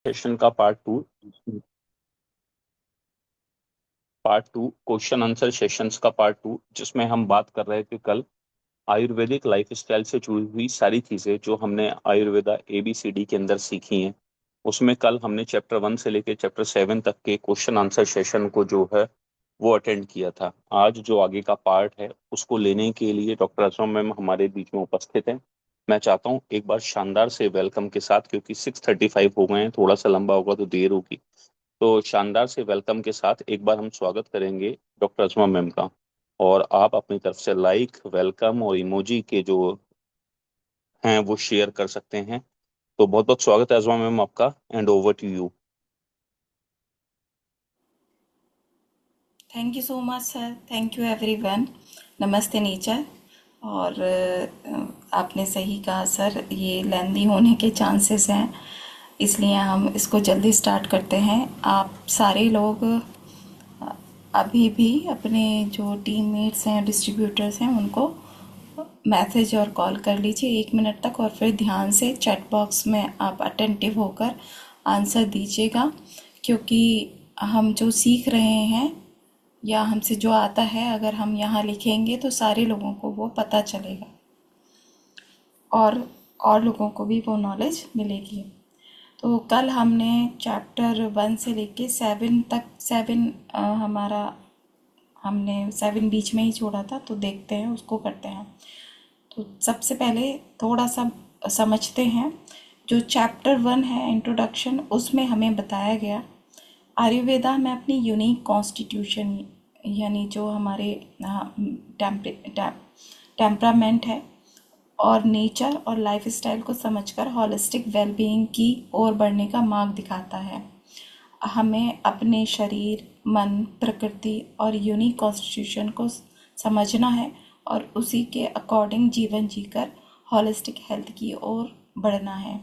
Session का part two question answer sessions का part 2, जिसमें हम बात कर रहे थे कल आयुर्वेदिक लाइफ स्टाइल से जुड़ी हुई सारी चीजें जो हमने आयुर्वेदा ABCD के अंदर सीखी हैं। उसमें कल हमने चैप्टर 1 से लेकर चैप्टर 7 तक के क्वेश्चन आंसर सेशन को जो है वो अटेंड किया था। आज जो आगे का पार्ट है उसको लेने के लिए डॉक्टर असमा मैम हमारे बीच में उपस्थित हैं। मैं चाहता हूँ एक बार शानदार से वेलकम के साथ, क्योंकि 6:35 हो गए हैं, थोड़ा सा लंबा होगा तो देर होगी, तो शानदार से वेलकम के साथ एक बार हम स्वागत करेंगे डॉक्टर अजमा मैम का। और आप अपनी तरफ से लाइक, वेलकम और इमोजी के जो हैं वो शेयर कर सकते हैं। तो बहुत बहुत स्वागत है अजमा मैम आपका, and over to you. Thank you so much sir. Thank you everyone. नमस्ते नेचर। और आपने सही कहा सर, ये लेंदी होने के चांसेस हैं, इसलिए हम इसको जल्दी स्टार्ट करते हैं। आप सारे लोग अभी भी अपने जो टीममेट्स हैं, डिस्ट्रीब्यूटर्स हैं, उनको मैसेज और कॉल कर लीजिए 1 मिनट तक, और फिर ध्यान से चैट बॉक्स में आप अटेंटिव होकर आंसर दीजिएगा। क्योंकि हम जो सीख रहे हैं या हमसे जो आता है, अगर हम यहाँ लिखेंगे तो सारे लोगों को वो पता चलेगा और लोगों को भी वो नॉलेज मिलेगी। तो कल हमने चैप्टर 1 से लेके 7 तक, 7 हमारा, हमने 7 बीच में ही छोड़ा था, तो देखते हैं उसको करते हैं। तो सबसे पहले थोड़ा सा समझते हैं। जो चैप्टर 1 है इंट्रोडक्शन, उसमें हमें बताया गया आयुर्वेदा में अपनी यूनिक कॉन्स्टिट्यूशन, यानी जो हमारे टेम्परामेंट है और नेचर और लाइफस्टाइल को समझकर हॉलिस्टिक वेलबीइंग की ओर बढ़ने का मार्ग दिखाता है। हमें अपने शरीर, मन, प्रकृति और यूनिक कॉन्स्टिट्यूशन को समझना है और उसी के अकॉर्डिंग जीवन जीकर हॉलिस्टिक हेल्थ की ओर बढ़ना है।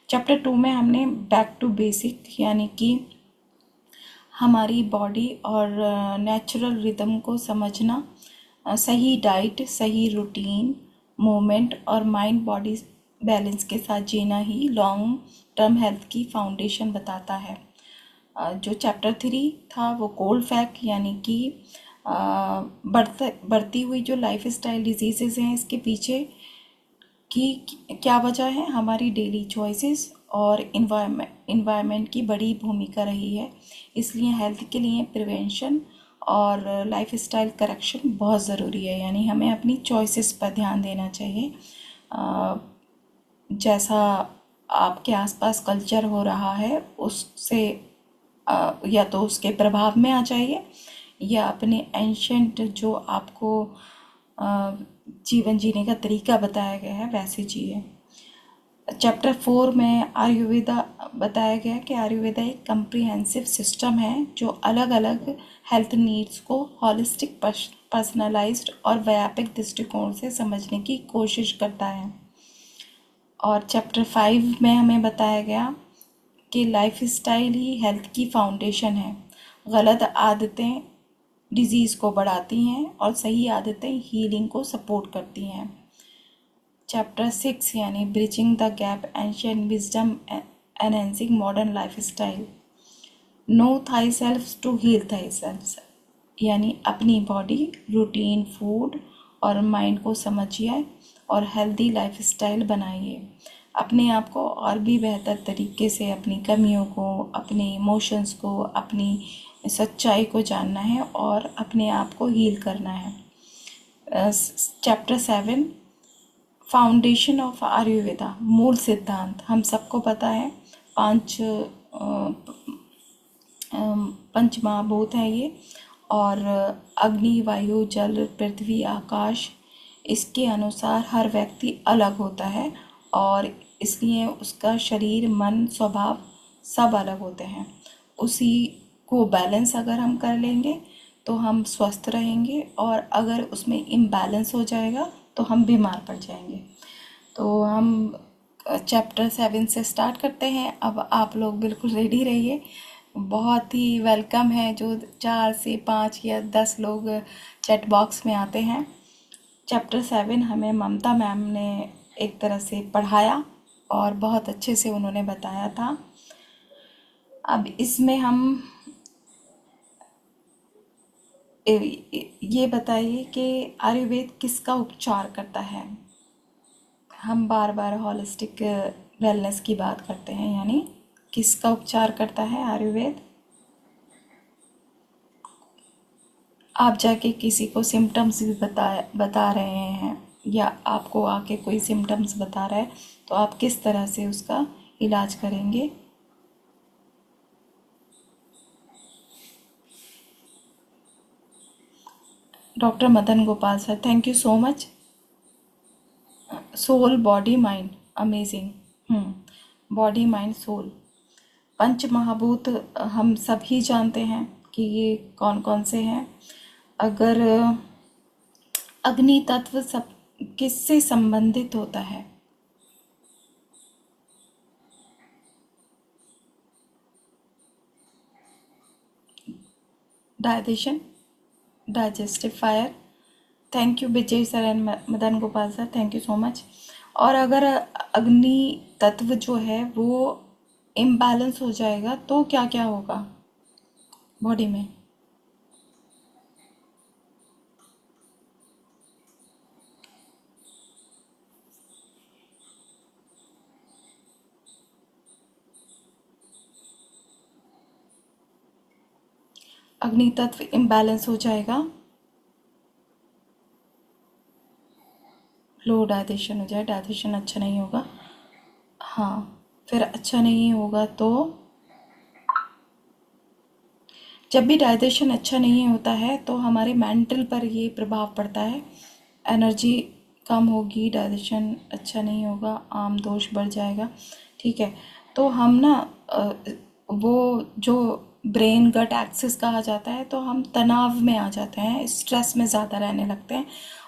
चैप्टर 2 में हमने बैक टू बेसिक, यानी कि हमारी बॉडी और नेचुरल रिदम को समझना, सही डाइट, सही रूटीन, मूवमेंट और माइंड बॉडी बैलेंस के साथ जीना ही लॉन्ग टर्म हेल्थ की फाउंडेशन बताता है। जो चैप्टर 3 था वो कोल्ड फैक्ट, यानी कि बढ़ती हुई जो लाइफ स्टाइल डिजीज़ेज़ हैं, इसके पीछे कि क्या वजह है। हमारी डेली चॉइसेस और इन्वायरमेंट की बड़ी भूमिका रही है। इसलिए हेल्थ के लिए प्रिवेंशन और लाइफस्टाइल करेक्शन बहुत ज़रूरी है, यानी हमें अपनी चॉइसेस पर ध्यान देना चाहिए। जैसा आपके आसपास कल्चर हो रहा है उससे या तो उसके प्रभाव में आ जाइए, या अपने एंशंट जो आपको जीवन जीने का तरीका बताया गया है वैसे जिए। चैप्टर 4 में आयुर्वेदा बताया गया कि आयुर्वेदा एक कम्प्रिहेंसिव सिस्टम है जो अलग अलग हेल्थ नीड्स को हॉलिस्टिक, पर्सनलाइज्ड और व्यापक दृष्टिकोण से समझने की कोशिश करता है। और चैप्टर 5 में हमें बताया गया कि लाइफ स्टाइल ही हेल्थ की फाउंडेशन है। गलत आदतें डिजीज़ को बढ़ाती हैं और सही आदतें हीलिंग को सपोर्ट करती हैं। चैप्टर 6 यानी bridging the gap, ancient wisdom enhancing modern life style. Know thy self to heal thy self, यानी अपनी बॉडी, रूटीन, फूड और माइंड को समझिए और हेल्दी लाइफ स्टाइल बनाइए। अपने आप को और भी बेहतर तरीके से, अपनी कमियों को, अपने इमोशंस को, अपनी सच्चाई को जानना है और अपने आप को हील करना है। चैप्टर 7 फाउंडेशन ऑफ आयुर्वेदा, मूल सिद्धांत। हम सबको पता है पांच पंच महाभूत हैं ये, और अग्नि, वायु, जल, पृथ्वी, आकाश। इसके अनुसार हर व्यक्ति अलग होता है और इसलिए उसका शरीर, मन, स्वभाव सब अलग होते हैं। उसी को बैलेंस अगर हम कर लेंगे तो हम स्वस्थ रहेंगे, और अगर उसमें इम्बैलेंस हो जाएगा तो हम बीमार पड़ जाएंगे। तो हम चैप्टर 7 से स्टार्ट करते हैं। अब आप लोग बिल्कुल रेडी रहिए। बहुत ही वेलकम है जो 4 से 5 या 10 लोग चैट बॉक्स में आते हैं। चैप्टर 7 हमें ममता मैम ने एक तरह से पढ़ाया और बहुत अच्छे से उन्होंने बताया था। अब इसमें हम ये बताइए कि आयुर्वेद किसका उपचार करता है। हम बार बार होलिस्टिक वेलनेस की बात करते हैं, यानी किसका उपचार करता है आयुर्वेद। आप जाके किसी को सिम्टम्स भी बता रहे हैं, या आपको आके कोई सिम्टम्स बता रहा है, तो आप किस तरह से उसका इलाज करेंगे। Doctor Madan Gopal sir, thank you so much. Soul body mind, amazing. Body mind soul, पंच महाभूत हम सभी जानते हैं कि ये कौन कौन से हैं। अगर अग्नि तत्व सब किससे संबंधित होता है। Digestion, digestive fire. Thank you Vijay sir and Madan Gopal sir, thank you so much. और अगर अग्नि तत्व जो है वो इम्बैलेंस हो जाएगा तो क्या क्या होगा बॉडी में। अग्नि तत्व इम्बैलेंस हो जाएगा, लो डाइजेशन हो जाए, डाइजेशन अच्छा नहीं होगा। हाँ, फिर अच्छा नहीं होगा तो जब भी डाइजेशन अच्छा नहीं होता है तो हमारे मेंटल पर ये प्रभाव पड़ता है। एनर्जी कम होगी, डाइजेशन अच्छा नहीं होगा, आम दोष बढ़ जाएगा। ठीक है, तो हम ना वो जो ब्रेन गट एक्सिस कहा जाता है, तो हम तनाव में आ जाते हैं, स्ट्रेस में ज़्यादा रहने लगते हैं।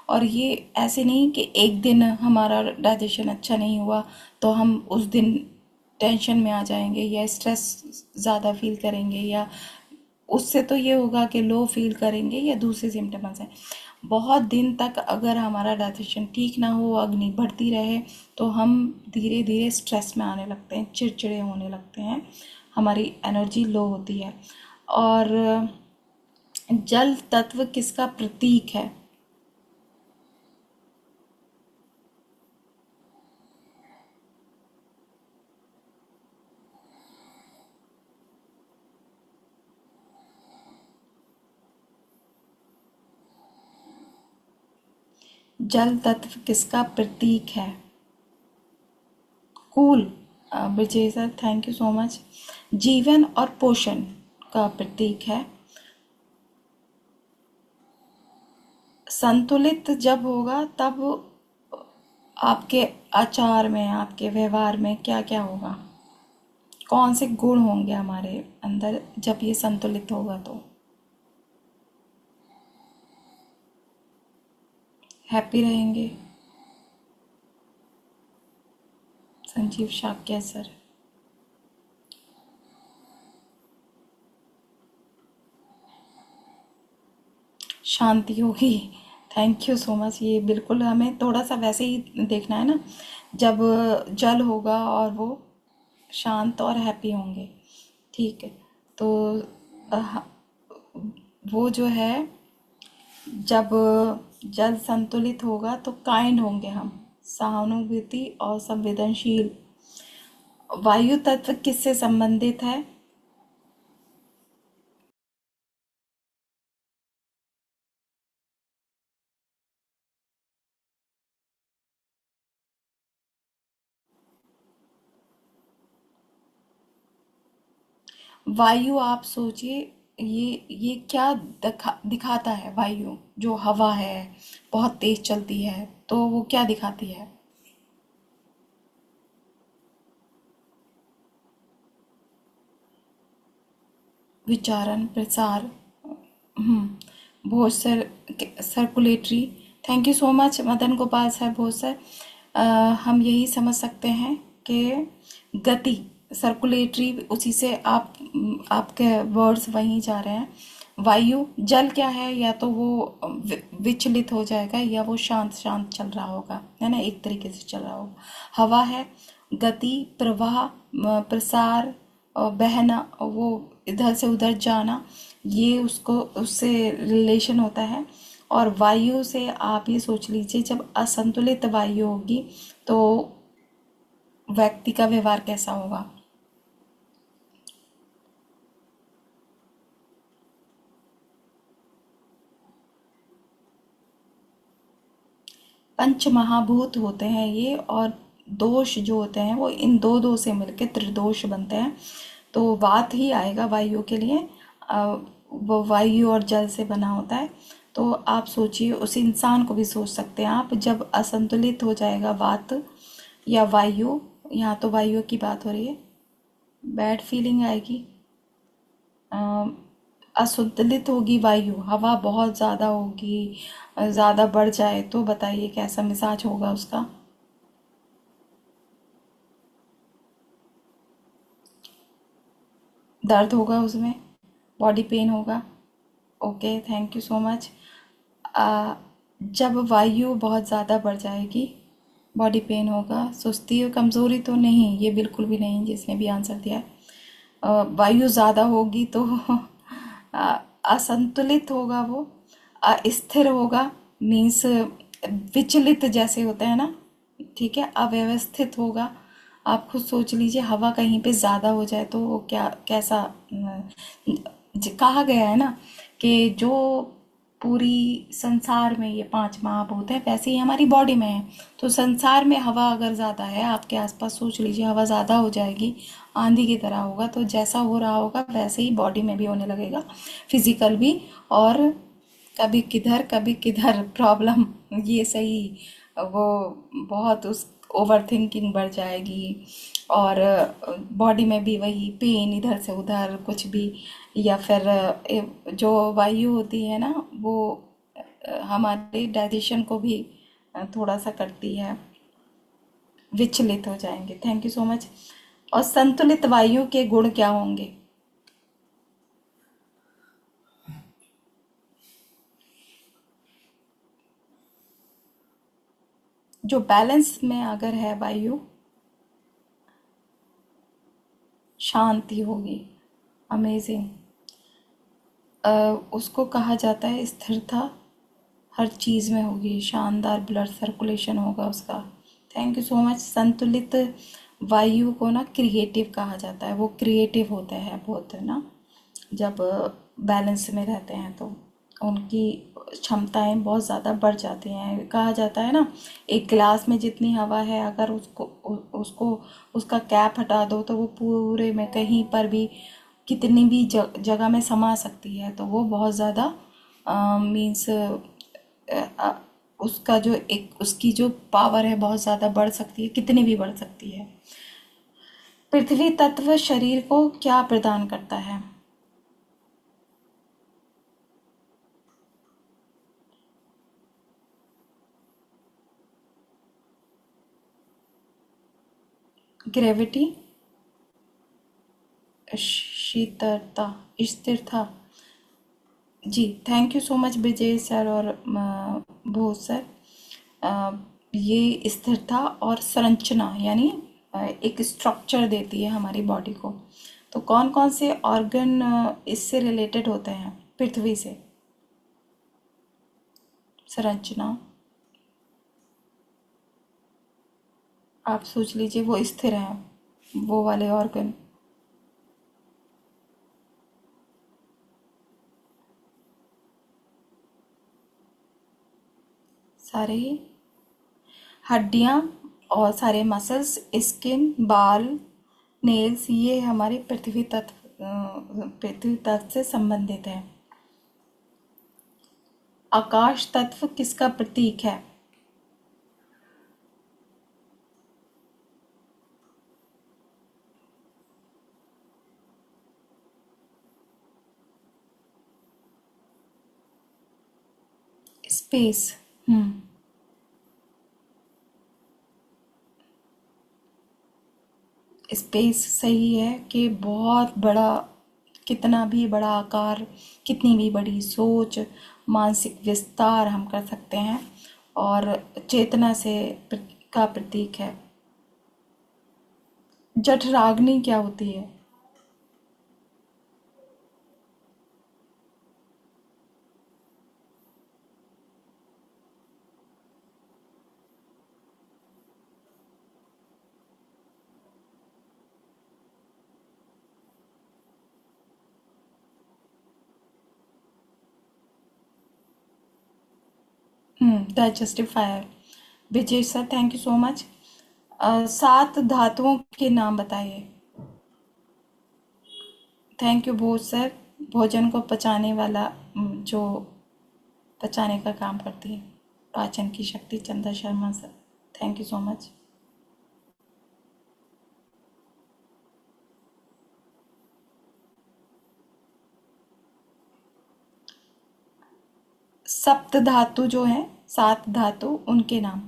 और ये ऐसे नहीं कि एक दिन हमारा डाइजेशन अच्छा नहीं हुआ तो हम उस दिन टेंशन में आ जाएंगे या स्ट्रेस ज़्यादा फील करेंगे, या उससे तो ये होगा कि लो फील करेंगे या दूसरे सिम्टम्स हैं। बहुत दिन तक अगर हमारा डाइजेशन ठीक ना हो, अग्नि बढ़ती रहे, तो हम धीरे धीरे स्ट्रेस में आने लगते हैं, चिड़चिड़े होने लगते हैं, हमारी एनर्जी लो होती है। और जल तत्व किसका प्रतीक है। जल तत्व किसका प्रतीक है। Cool, Vijay sir thank you so much. जीवन और पोषण का प्रतीक है। संतुलित जब होगा तब आपके आचार में, आपके व्यवहार में क्या क्या होगा, कौन से गुण होंगे हमारे अंदर जब ये संतुलित होगा। तो हैप्पी रहेंगे। संजीव शाक्य सर, शांति होगी। Thank you so much. ये बिल्कुल हमें थोड़ा सा वैसे ही देखना है ना, जब जल होगा और वो शांत और हैप्पी होंगे। ठीक है, तो अ, वो जो है, जब जल संतुलित होगा तो काइंड होंगे हम, सहानुभूति और संवेदनशील। वायु तत्व किससे संबंधित है। वायु आप सोचिए, ये क्या दिखाता है। वायु जो हवा है, बहुत तेज चलती है, तो वो क्या दिखाती है। विचारण, प्रसार। Bhoj sir, circulatory. Thank you so much Madan Gopal sir, Bhoj sir. हम यही समझ सकते हैं कि गति, सर्कुलेटरी, उसी से आपके वर्ड्स वहीं जा रहे हैं। वायु, जल क्या है, या तो वो विचलित हो जाएगा या वो शांत शांत चल रहा होगा, है ना, एक तरीके से चल रहा होगा। हवा है गति, प्रवाह, प्रसार, बहना, वो इधर से उधर जाना, ये उसको उससे रिलेशन होता है। और वायु से आप ये सोच लीजिए, जब असंतुलित वायु होगी तो व्यक्ति का व्यवहार कैसा होगा। पंच महाभूत होते हैं ये, और दोष जो होते हैं वो इन दो दो से मिलके त्रिदोष बनते हैं। तो वात ही आएगा वायु के लिए। वो वायु और जल से बना होता है। तो आप सोचिए, उस इंसान को भी सोच सकते हैं आप, जब असंतुलित हो जाएगा वात या वायु, यहाँ तो वायु की बात हो रही है, बैड फीलिंग आएगी। असंतुलित होगी वायु, हवा बहुत ज़्यादा होगी, ज़्यादा बढ़ जाए तो बताइए कैसा मिजाज होगा उसका। दर्द होगा उसमें, बॉडी पेन होगा। Okay, thank you so much. जब वायु बहुत ज़्यादा बढ़ जाएगी, बॉडी पेन होगा। सुस्ती और कमज़ोरी तो नहीं, ये बिल्कुल भी नहीं, जिसने भी आंसर दिया है। वायु ज़्यादा होगी तो असंतुलित होगा वो, अस्थिर होगा, मीन्स विचलित जैसे होते हैं ना, ठीक है, अव्यवस्थित होगा। आप खुद सोच लीजिए, हवा कहीं पे ज़्यादा हो जाए तो वो क्या कैसा कहा गया है ना कि जो पूरी संसार में ये पांच महाभूत है, वैसे ही हमारी बॉडी में है। तो संसार में हवा अगर ज़्यादा है आपके आसपास, सोच लीजिए हवा ज़्यादा हो जाएगी, आंधी की तरह होगा, तो जैसा हो रहा होगा वैसे ही बॉडी में भी होने लगेगा, फिजिकल भी। और कभी किधर प्रॉब्लम, ये सही, वो बहुत उस ओवर थिंकिंग बढ़ जाएगी। और बॉडी में भी वही पेन, इधर से उधर कुछ भी। या फिर जो वायु होती है ना, वो हमारे डाइजेशन को भी थोड़ा सा करती है, विचलित हो जाएंगे। Thank you so much. और संतुलित वायु के गुण क्या होंगे? जो बैलेंस में अगर है वायु, शांति होगी। अमेजिंग। उसको कहा जाता है स्थिरता, हर चीज़ में होगी, शानदार ब्लड सर्कुलेशन होगा उसका। Thank you so much. संतुलित वायु को ना क्रिएटिव कहा जाता है, वो क्रिएटिव होते हैं बहुत, है ना, जब बैलेंस में रहते हैं तो उनकी क्षमताएं बहुत ज़्यादा बढ़ जाती हैं। कहा जाता है ना, एक गिलास में जितनी हवा है, अगर उसको उसका कैप हटा दो तो वो पूरे में कहीं पर भी कितनी भी जगह में समा सकती है। तो वो बहुत ज़्यादा मीन्स उसका जो एक उसकी जो पावर है बहुत ज़्यादा बढ़ सकती है, कितनी भी बढ़ सकती है। पृथ्वी तत्व शरीर को क्या प्रदान करता है? ग्रेविटी, शीतलता, स्थिरता। जी, thank you so much Vijay sir और भूत सर। अ, ये स्थिरता और संरचना, यानी एक स्ट्रक्चर देती है हमारी बॉडी को। तो कौन कौन से ऑर्गन इससे रिलेटेड होते हैं पृथ्वी से? संरचना, आप सोच लीजिए, वो स्थिर हैं वो वाले ऑर्गन। सारे ही, हड्डियाँ और सारे मसल्स, स्किन, बाल, नेल्स, ये हमारे पृथ्वी तत्व से संबंधित है। आकाश तत्व किसका प्रतीक है? स्पेस। हम्म। स्पेस सही है कि बहुत बड़ा, कितना भी बड़ा आकार, कितनी भी बड़ी सोच, मानसिक विस्तार हम कर सकते हैं, और चेतना से का प्रतीक है। जठराग्नि क्या होती है? Digestifier. Vijay sir, thank you so much. 7 धातुओं के नाम बताइए। Thank you Bhoj sir. भोजन को पचाने वाला, जो पचाने का काम करती है, पाचन की शक्ति, चंदा Sharma sir, thank you so much. सप्त धातु जो है, 7 धातु, उनके नाम।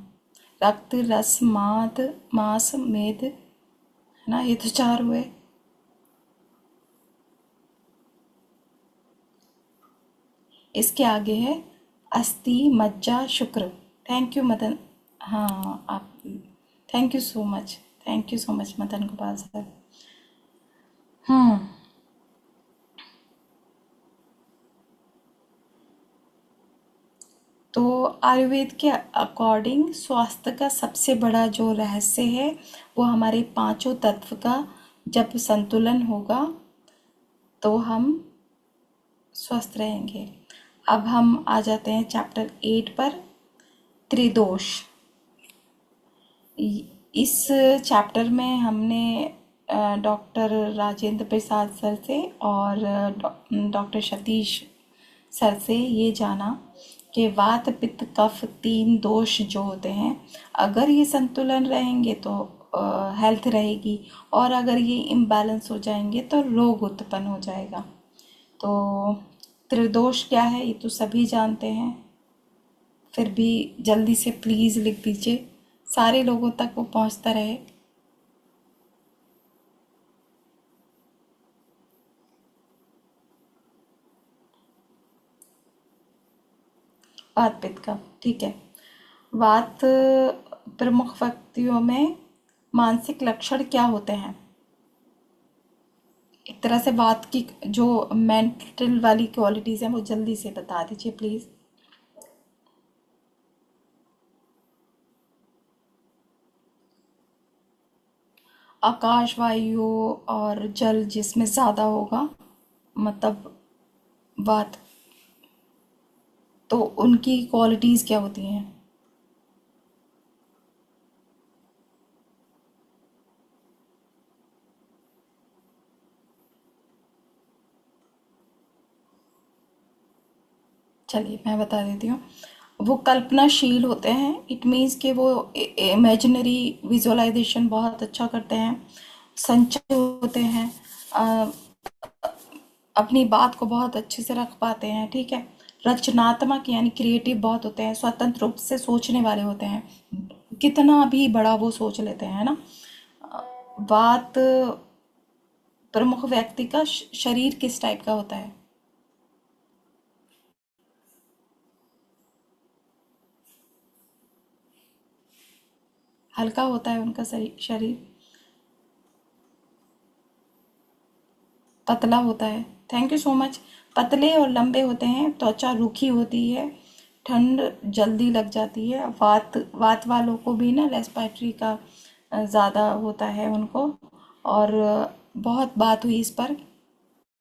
रक्त, रस, माद, मांस, मेद, है ना, ये तो 4 हुए। इसके आगे है अस्थि, मज्जा, शुक्र। Thank you Madan. हाँ आप, thank you so much, thank you so much Madan Gopal sir. हम्म तो आयुर्वेद के अकॉर्डिंग स्वास्थ्य का सबसे बड़ा जो रहस्य है, वो हमारे पांचों तत्व का जब संतुलन होगा तो हम स्वस्थ रहेंगे। अब हम आ जाते हैं चैप्टर 8 पर, त्रिदोष। इस चैप्टर में हमने डॉक्टर राजेंद्र प्रसाद सर से और डॉक्टर सतीश सर से ये जाना कि वात, पित्त, कफ, 3 दोष जो होते हैं, अगर ये संतुलन रहेंगे तो हेल्थ रहेगी, और अगर ये इम्बैलेंस हो जाएंगे तो रोग उत्पन्न हो जाएगा। तो त्रिदोष क्या है ये तो सभी जानते हैं, फिर भी जल्दी से प्लीज़ लिख दीजिए, सारे लोगों तक वो पहुंचता रहे। वात, पित्त, कफ, ठीक है। वात प्रमुख व्यक्तियों में मानसिक लक्षण क्या होते हैं? एक तरह से वात की जो मेंटल वाली क्वालिटीज़ हैं वो जल्दी से बता दीजिए प्लीज़। आकाश, वायु और जल जिसमें ज़्यादा होगा, मतलब वात, तो उनकी क्वालिटीज़ क्या होती हैं? चलिए मैं बता देती हूँ। वो कल्पनाशील होते हैं, इट मीन्स कि वो इमेजिनरी विजुअलाइजेशन बहुत अच्छा करते हैं, संचय होते हैं, अ, अपनी बात को बहुत अच्छे से रख पाते हैं, ठीक है। रचनात्मक यानी क्रिएटिव बहुत होते हैं, स्वतंत्र रूप से सोचने वाले होते हैं, कितना भी बड़ा वो सोच लेते हैं, है ना। बात प्रमुख व्यक्ति का शरीर किस टाइप का होता है? हल्का होता है उनका शरीर, पतला होता है। Thank you so much. पतले और लंबे होते हैं, त्वचा रूखी होती है, ठंड जल्दी लग जाती है। वात वात वालों को भी ना रेस्पिरेटरी का ज़्यादा होता है उनको, और बहुत बात हुई इस पर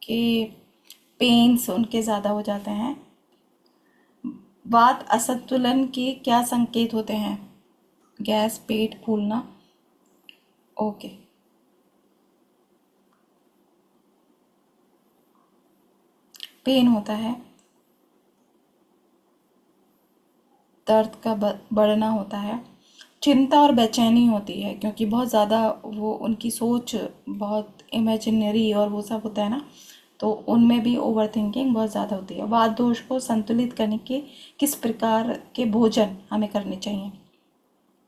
कि पेन्स उनके ज़्यादा हो जाते हैं। वात असंतुलन के क्या संकेत होते हैं? गैस, पेट फूलना। ओके। पेन होता है, दर्द का बढ़ना होता है, चिंता और बेचैनी होती है क्योंकि बहुत ज़्यादा वो उनकी सोच बहुत इमेजिनरी और वो सब होता है ना, तो उनमें भी ओवर थिंकिंग बहुत ज़्यादा होती है। वात दोष को संतुलित करने के किस प्रकार के भोजन हमें करने चाहिए,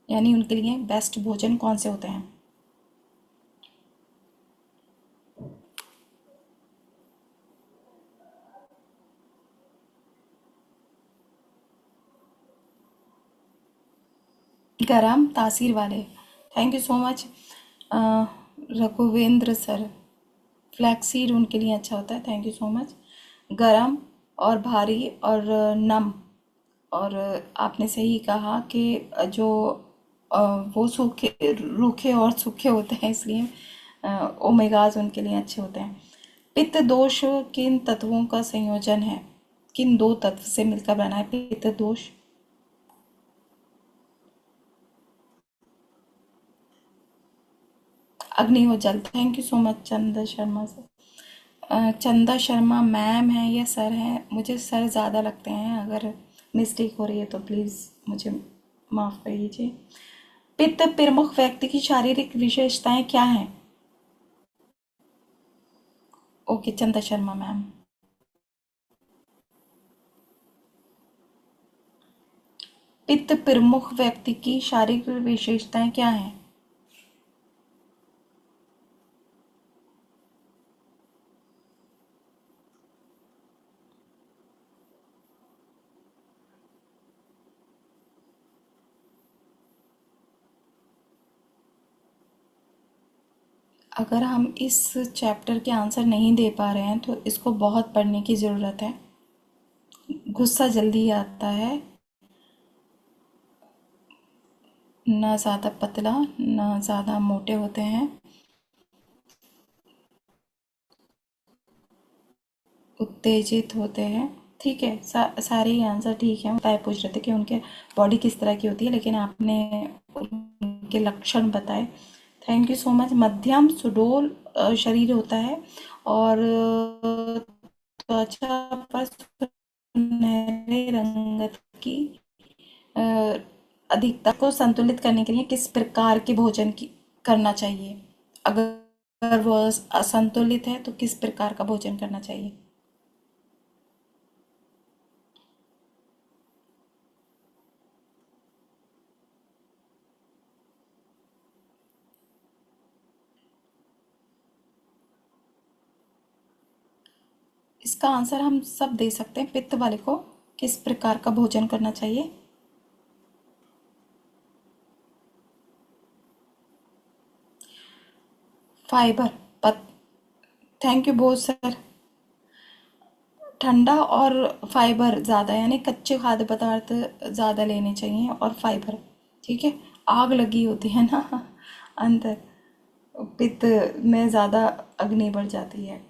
यानी उनके लिए बेस्ट भोजन कौन से होते हैं? गरम तासीर वाले, thank you so much Raghuvendra sir. Flaxseed उनके लिए अच्छा होता है, थैंक यू सो मच। गरम और भारी और नम, और आपने सही कहा कि जो अ, वो सूखे, रूखे और सूखे होते हैं, इसलिए ओमेगाज उनके लिए अच्छे होते हैं। पित्त दोष किन तत्वों का संयोजन है? किन 2 तत्व से मिलकर बना है पित्त दोष? अग्नि हो जल। थैंक यू सो मच चंदा शर्मा सर। चंदा शर्मा मैम है या सर है? मुझे सर ज़्यादा लगते हैं, अगर मिस्टेक हो रही है तो प्लीज़ मुझे माफ़ कर दीजिए। पित्त प्रमुख व्यक्ति की शारीरिक विशेषताएं क्या हैं? ओके चंदा शर्मा मैम। पित्त प्रमुख व्यक्ति की शारीरिक विशेषताएं क्या हैं? अगर हम इस चैप्टर के आंसर नहीं दे पा रहे हैं तो इसको बहुत पढ़ने की ज़रूरत है। गुस्सा जल्दी आता है, ना ज़्यादा पतला ना ज़्यादा मोटे होते हैं, उत्तेजित होते हैं। ठीक है, सारे ही आंसर ठीक है। बताए पूछ रहे थे कि उनके बॉडी किस तरह की होती है, लेकिन आपने उनके लक्षण बताए। Thank you so much. मध्यम सुडौल शरीर होता है और त्वचा पर सुनहरे रंगत की अ, अधिकता को संतुलित करने के लिए किस प्रकार के भोजन की करना चाहिए? अगर वो असंतुलित है तो किस प्रकार का भोजन करना चाहिए? इसका आंसर हम सब दे सकते हैं। पित्त वाले को किस प्रकार का भोजन करना चाहिए? फाइबर। पत थैंक यू बहुत सर। ठंडा और फाइबर ज़्यादा, यानी कच्चे खाद्य पदार्थ ज़्यादा लेने चाहिए और फाइबर। ठीक है, आग लगी होती है ना अंदर, पित्त में ज़्यादा अग्नि बढ़ जाती है।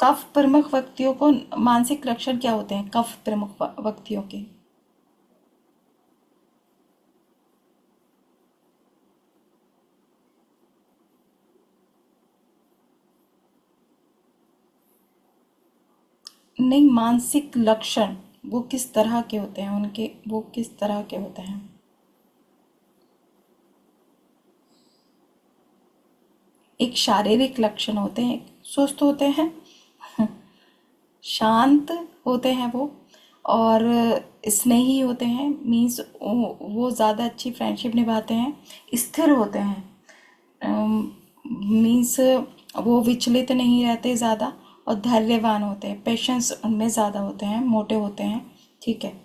कफ प्रमुख व्यक्तियों को मानसिक लक्षण क्या होते हैं? कफ प्रमुख व्यक्तियों के नहीं, मानसिक लक्षण वो किस तरह के होते हैं उनके, वो किस तरह के होते हैं? एक शारीरिक लक्षण होते हैं, सुस्त होते हैं, शांत होते हैं वो, और स्नेही होते हैं, मीन्स वो ज़्यादा अच्छी फ्रेंडशिप निभाते हैं, स्थिर होते हैं, मीन्स वो विचलित नहीं रहते ज़्यादा, और धैर्यवान होते हैं, पेशेंस उनमें ज़्यादा होते हैं, मोटे होते हैं। ठीक है।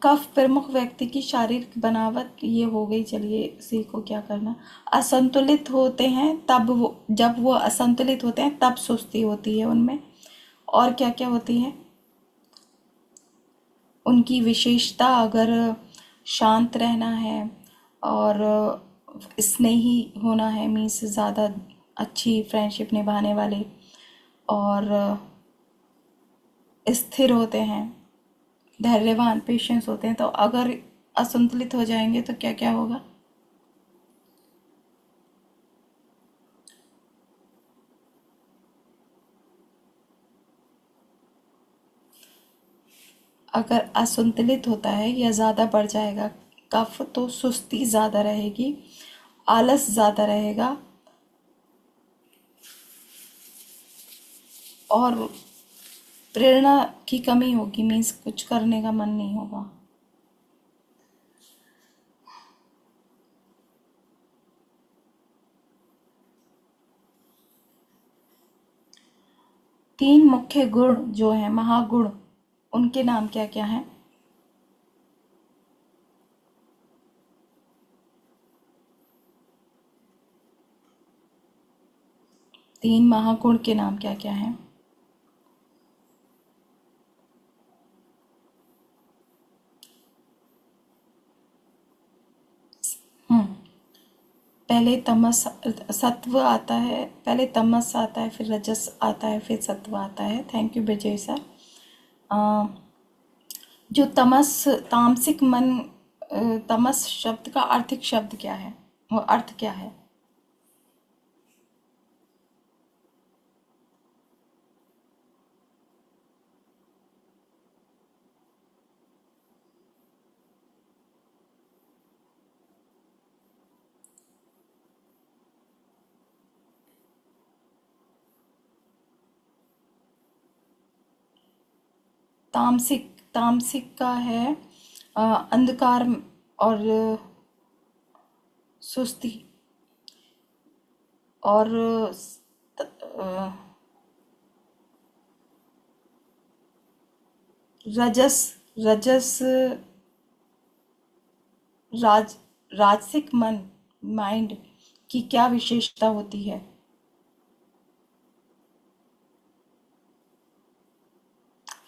कफ प्रमुख व्यक्ति की शारीरिक बनावट ये हो गई। चलिए इसी को क्या करना, असंतुलित होते हैं तब वो, जब वो असंतुलित होते हैं तब सुस्ती होती है उनमें। और क्या क्या होती है उनकी विशेषता? अगर शांत रहना है और स्नेही होना है, मीन्स ज़्यादा अच्छी फ्रेंडशिप निभाने वाले, और स्थिर होते हैं, धैर्यवान पेशेंस होते हैं, तो अगर असंतुलित हो जाएंगे तो क्या क्या होगा? अगर असंतुलित होता है या ज़्यादा बढ़ जाएगा कफ, तो सुस्ती ज़्यादा रहेगी, आलस ज़्यादा रहेगा, और प्रेरणा की कमी होगी, मीन्स कुछ करने का मन नहीं होगा। तीन मुख्य गुण जो हैं, महागुण, उनके नाम क्या क्या हैं? तीन महागुण के नाम क्या क्या हैं? हम्म पहले तमस, सत्व आता है, पहले तमस आता है, फिर रजस आता है, फिर सत्व आता है। Thank you Vijay sir. जो तमस, तामसिक मन तमस शब्द का आर्थिक शब्द क्या है, वो अर्थ क्या है? तामसिक, तामसिक का है अंधकार और सुस्ती और रजस, रजस राज राजसिक मन, माइंड की क्या विशेषता होती है?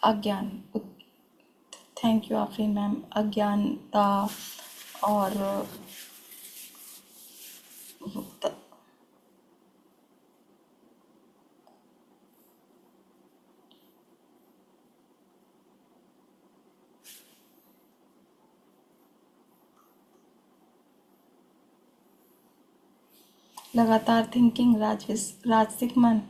अज्ञान। Thank you Afreen ma'am. अज्ञानता और त- लगातार थिंकिंग, राजसिक मन।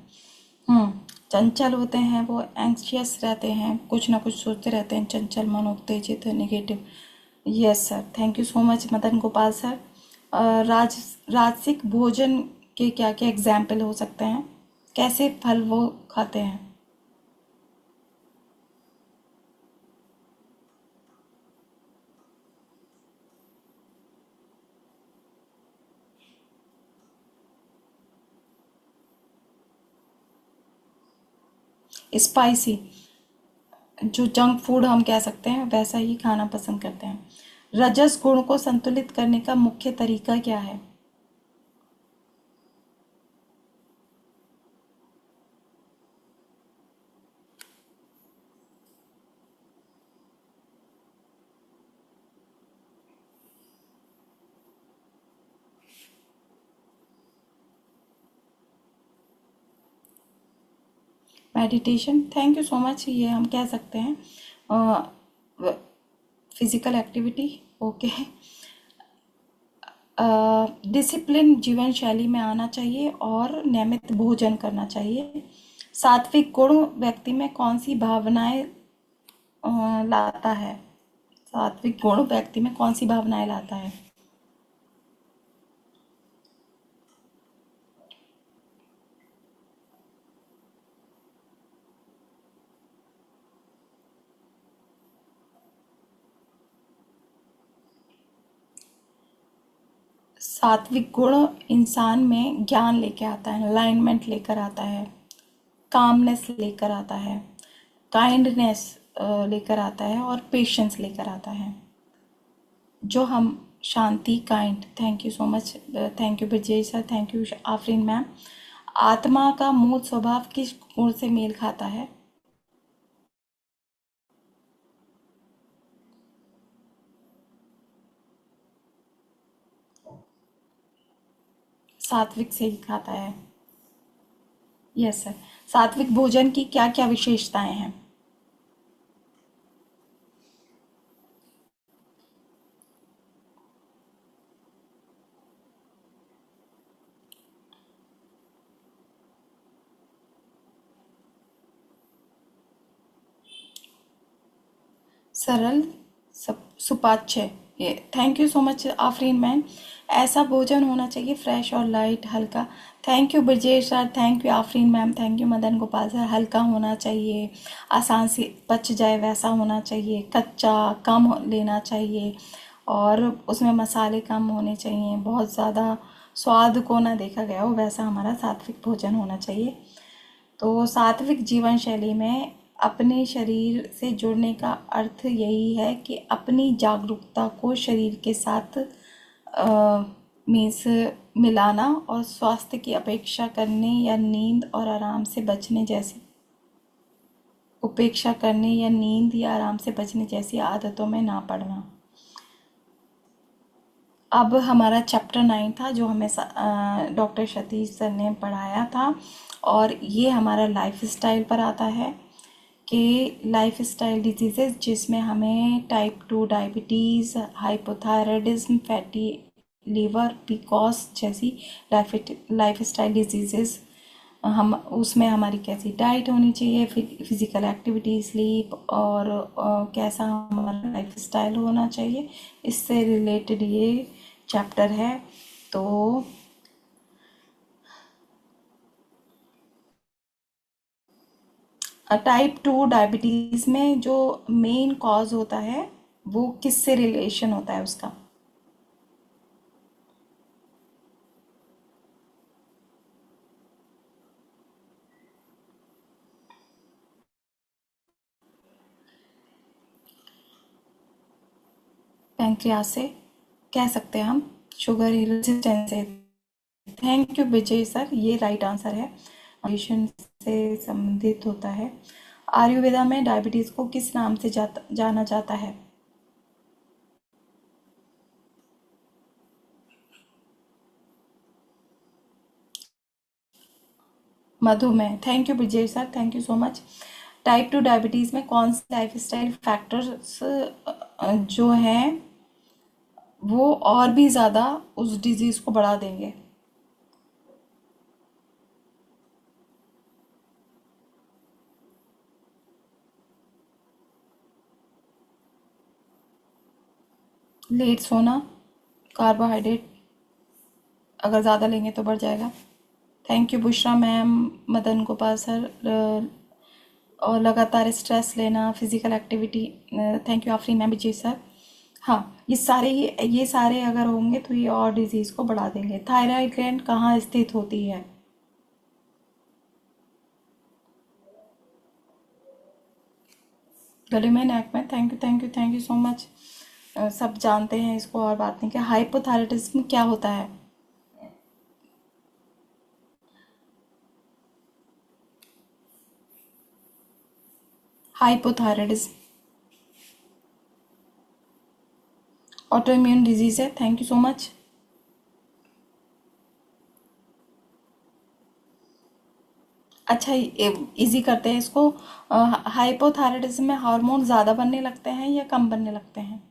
हम्म, चंचल होते हैं, वो एंग्शियस रहते हैं, कुछ ना कुछ सोचते रहते हैं, चंचल मन, उत्तेजित, negative. Yes sir, thank you so much Madan Gopal sir. राजसिक भोजन के क्या क्या एग्जाम्पल हो सकते हैं, कैसे फल वो खाते हैं? स्पाइसी, जो जंक फूड हम कह सकते हैं वैसा ही खाना पसंद करते हैं। रजस गुण को संतुलित करने का मुख्य तरीका क्या है? Meditation, thank you so much. ये हम कह सकते हैं फिजिकल एक्टिविटी। ओके। डिसिप्लिन जीवन शैली में आना चाहिए और नियमित भोजन करना चाहिए। सात्विक गुण व्यक्ति में कौन सी भावनाएं लाता है? सात्विक गुण व्यक्ति में कौन सी भावनाएं लाता है? सात्विक गुण इंसान में ज्ञान लेके आता है, अलाइनमेंट लेकर आता है, कामनेस लेकर आता है, काइंडनेस लेकर आता है और पेशेंस लेकर आता है। जो हम शांति, kind, thank you so much, thank you Brajesh sir, thank you Afreen ma'am. आत्मा का मूल स्वभाव किस गुण से मेल खाता है? सात्विक से ही खाता है। Yes sir. सात्विक भोजन की क्या क्या विशेषताएं हैं? सरल, सुपाच्य। ये thank you so much Afreen ma'am. ऐसा भोजन होना चाहिए फ्रेश और लाइट, हल्का। Thank you Brajesh sir, thank you Afreen ma'am, thank you Madan Gopal sir. हल्का होना चाहिए, आसान से पच जाए वैसा होना चाहिए, कच्चा कम लेना चाहिए और उसमें मसाले कम होने चाहिए, बहुत ज़्यादा स्वाद को ना देखा गया हो, वैसा हमारा सात्विक भोजन होना चाहिए। तो सात्विक जीवन शैली में अपने शरीर से जुड़ने का अर्थ यही है कि अपनी जागरूकता को शरीर के साथ मीन्स मिलाना और स्वास्थ्य की अपेक्षा करने या नींद और आराम से बचने जैसी उपेक्षा करने या नींद या आराम से बचने जैसी आदतों में ना पड़ना। अब हमारा चैप्टर 9 था जो हमें डॉक्टर सतीश सर ने पढ़ाया था और ये हमारा लाइफ स्टाइल पर आता है के लाइफस्टाइल डिजीजेस, जिसमें हमें type 2 diabetes, hypothyroidism, fatty liver, PCOS जैसी लाइफस्टाइल डिजीजेस, हम उसमें हमारी कैसी डाइट होनी चाहिए, फिजिकल एक्टिविटी, स्लीप, और कैसा हमारा लाइफस्टाइल होना चाहिए, इससे रिलेटेड ये चैप्टर है। तो टाइप 2 डायबिटीज़ में जो मेन कॉज होता है वो किससे रिलेशन होता है उसका? पैंक्रियास से कह सकते हैं हम, शुगर रेजिस्टेंस से। थैंक यू विजय सर, ये राइट आंसर है, कंडीशन से संबंधित होता है। आयुर्वेदा में डायबिटीज़ को किस नाम से जाना जाता है? मधुमेह। Thank you Vijay sir, thank you so much. Type 2 diabetes में कौन से लाइफस्टाइल फैक्टर्स जो हैं वो और भी ज़्यादा उस डिजीज़ को बढ़ा देंगे? लेट सोना, कार्बोहाइड्रेट अगर ज़्यादा लेंगे तो बढ़ जाएगा। Thank you Bushra ma'am, Madan Gopal sir, और लगातार स्ट्रेस लेना, physical activity. Thank you Afreen ma'am, Vijay sir. हाँ, ये सारे अगर होंगे तो ये और डिजीज़ को बढ़ा देंगे। थायराइड ग्लैंड कहाँ स्थित होती है? गले में, नेक में। Thank you, thank you, thank you so much. सब जानते हैं इसको और बात नहीं। क्या हाइपोथायराइडिज्म क्या होता है? हाइपोथायराइडिज्म ऑटो इम्यून डिजीज है। Thank you so much. अच्छा, इजी करते हैं इसको। हाइपोथायराइडिज्म में हार्मोन ज़्यादा बनने लगते हैं या कम बनने लगते हैं?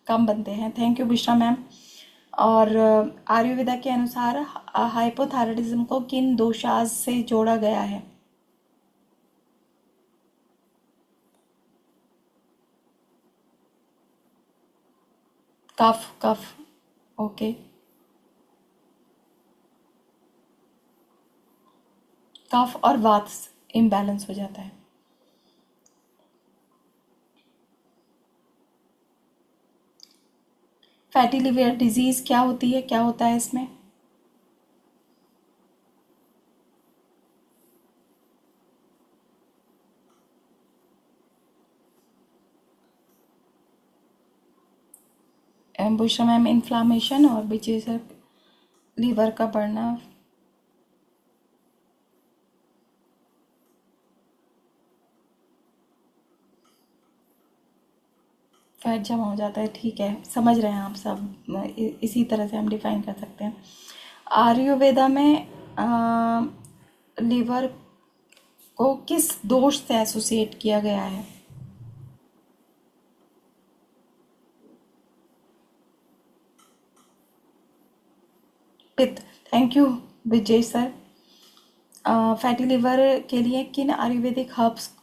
कम बनते हैं। Thank you Bishra ma'am. और आयुर्वेदा के अनुसार हाइपोथायराइडिज्म को किन दोषाज से जोड़ा गया है? कफ, कफ। ओके। कफ और वात इम्बैलेंस हो जाता है। फैटी लिवर डिजीज क्या होती है, क्या होता है इसमें? बुशरा मैम, इन्फ्लामेशन, और विजय सर, लीवर का बढ़ना, फैट जमा हो जाता है। ठीक है, समझ रहे हैं आप सब। इसी तरह से हम डिफाइन कर सकते हैं। आयुर्वेदा में लीवर को किस दोष से एसोसिएट किया गया है? पित्त। Thank you Vijay sir. Fatty liver के लिए किन आयुर्वेदिक हर्ब्स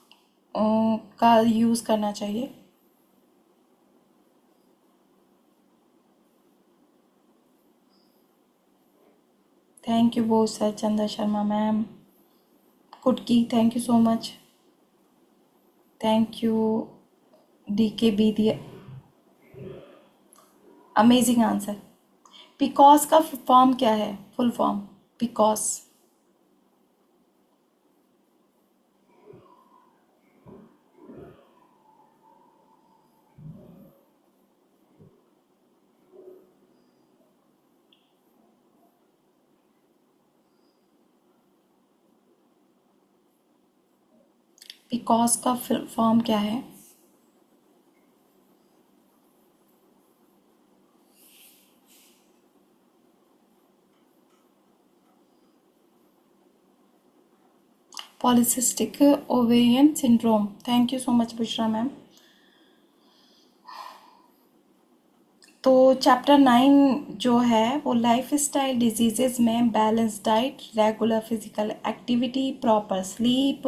का यूज़ करना चाहिए? थैंक यू बहुत सर, चंदा शर्मा मैम, कुटकी, thank you so much. Thank U D के बी, दिया अमेजिंग आंसर। पिकॉस का फॉर्म क्या है, फुल फॉर्म? पिकॉस। पिकॉस का फॉर्म क्या है? Polycystic ovarian syndrome. Thank you so much Bushra ma'am. तो चैप्टर 9 जो है वो लाइफ स्टाइल डिजीजेज में balance diet, regular physical activity, proper sleep,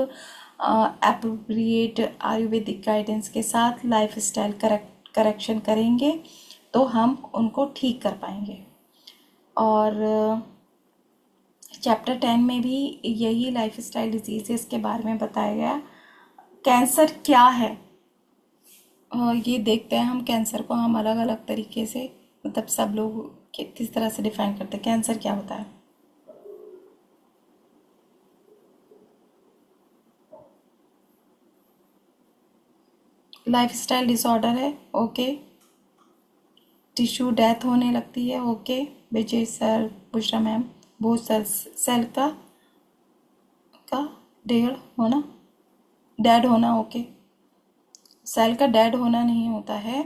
appropriate Ayurvedic guidance के साथ लाइफ स्टाइल करेक्शन करेंगे तो हम उनको ठीक कर पाएंगे। और चैप्टर 10 में भी यही लाइफ स्टाइल डिजीजेस के बारे में बताया गया। कैंसर क्या है, ये देखते हैं हम। कैंसर को हम अलग अलग तरीके से, मतलब सब लोग किस तरह से डिफाइन करते हैं कैंसर क्या होता है। लाइफ स्टाइल डिसऑर्डर है, ओके। टिश्यू डेथ होने लगती है, ओके। विजय सर, बुशरा मैम, बहुत सर सेल का डेड होना, डेड होना, ओके। सेल का डेड होना नहीं होता है,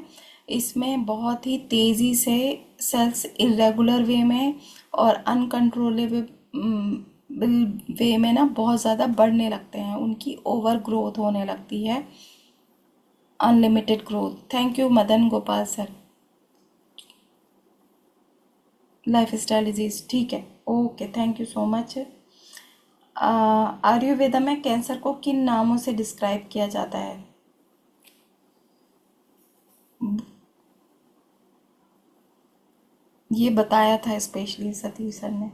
इसमें बहुत ही तेज़ी से सेल्स इरेगुलर वे में और अनकंट्रोलेबल वे में ना बहुत ज़्यादा बढ़ने लगते हैं, उनकी ओवर ग्रोथ होने लगती है, unlimited growth. Thank you Madan Gopal sir. Life style disease, ठीक है, okay, thank you so much. Ayurveda में कैंसर को किन नामों से डिस्क्राइब किया जाता है? ये बताया था स्पेशली सतीश सर ने।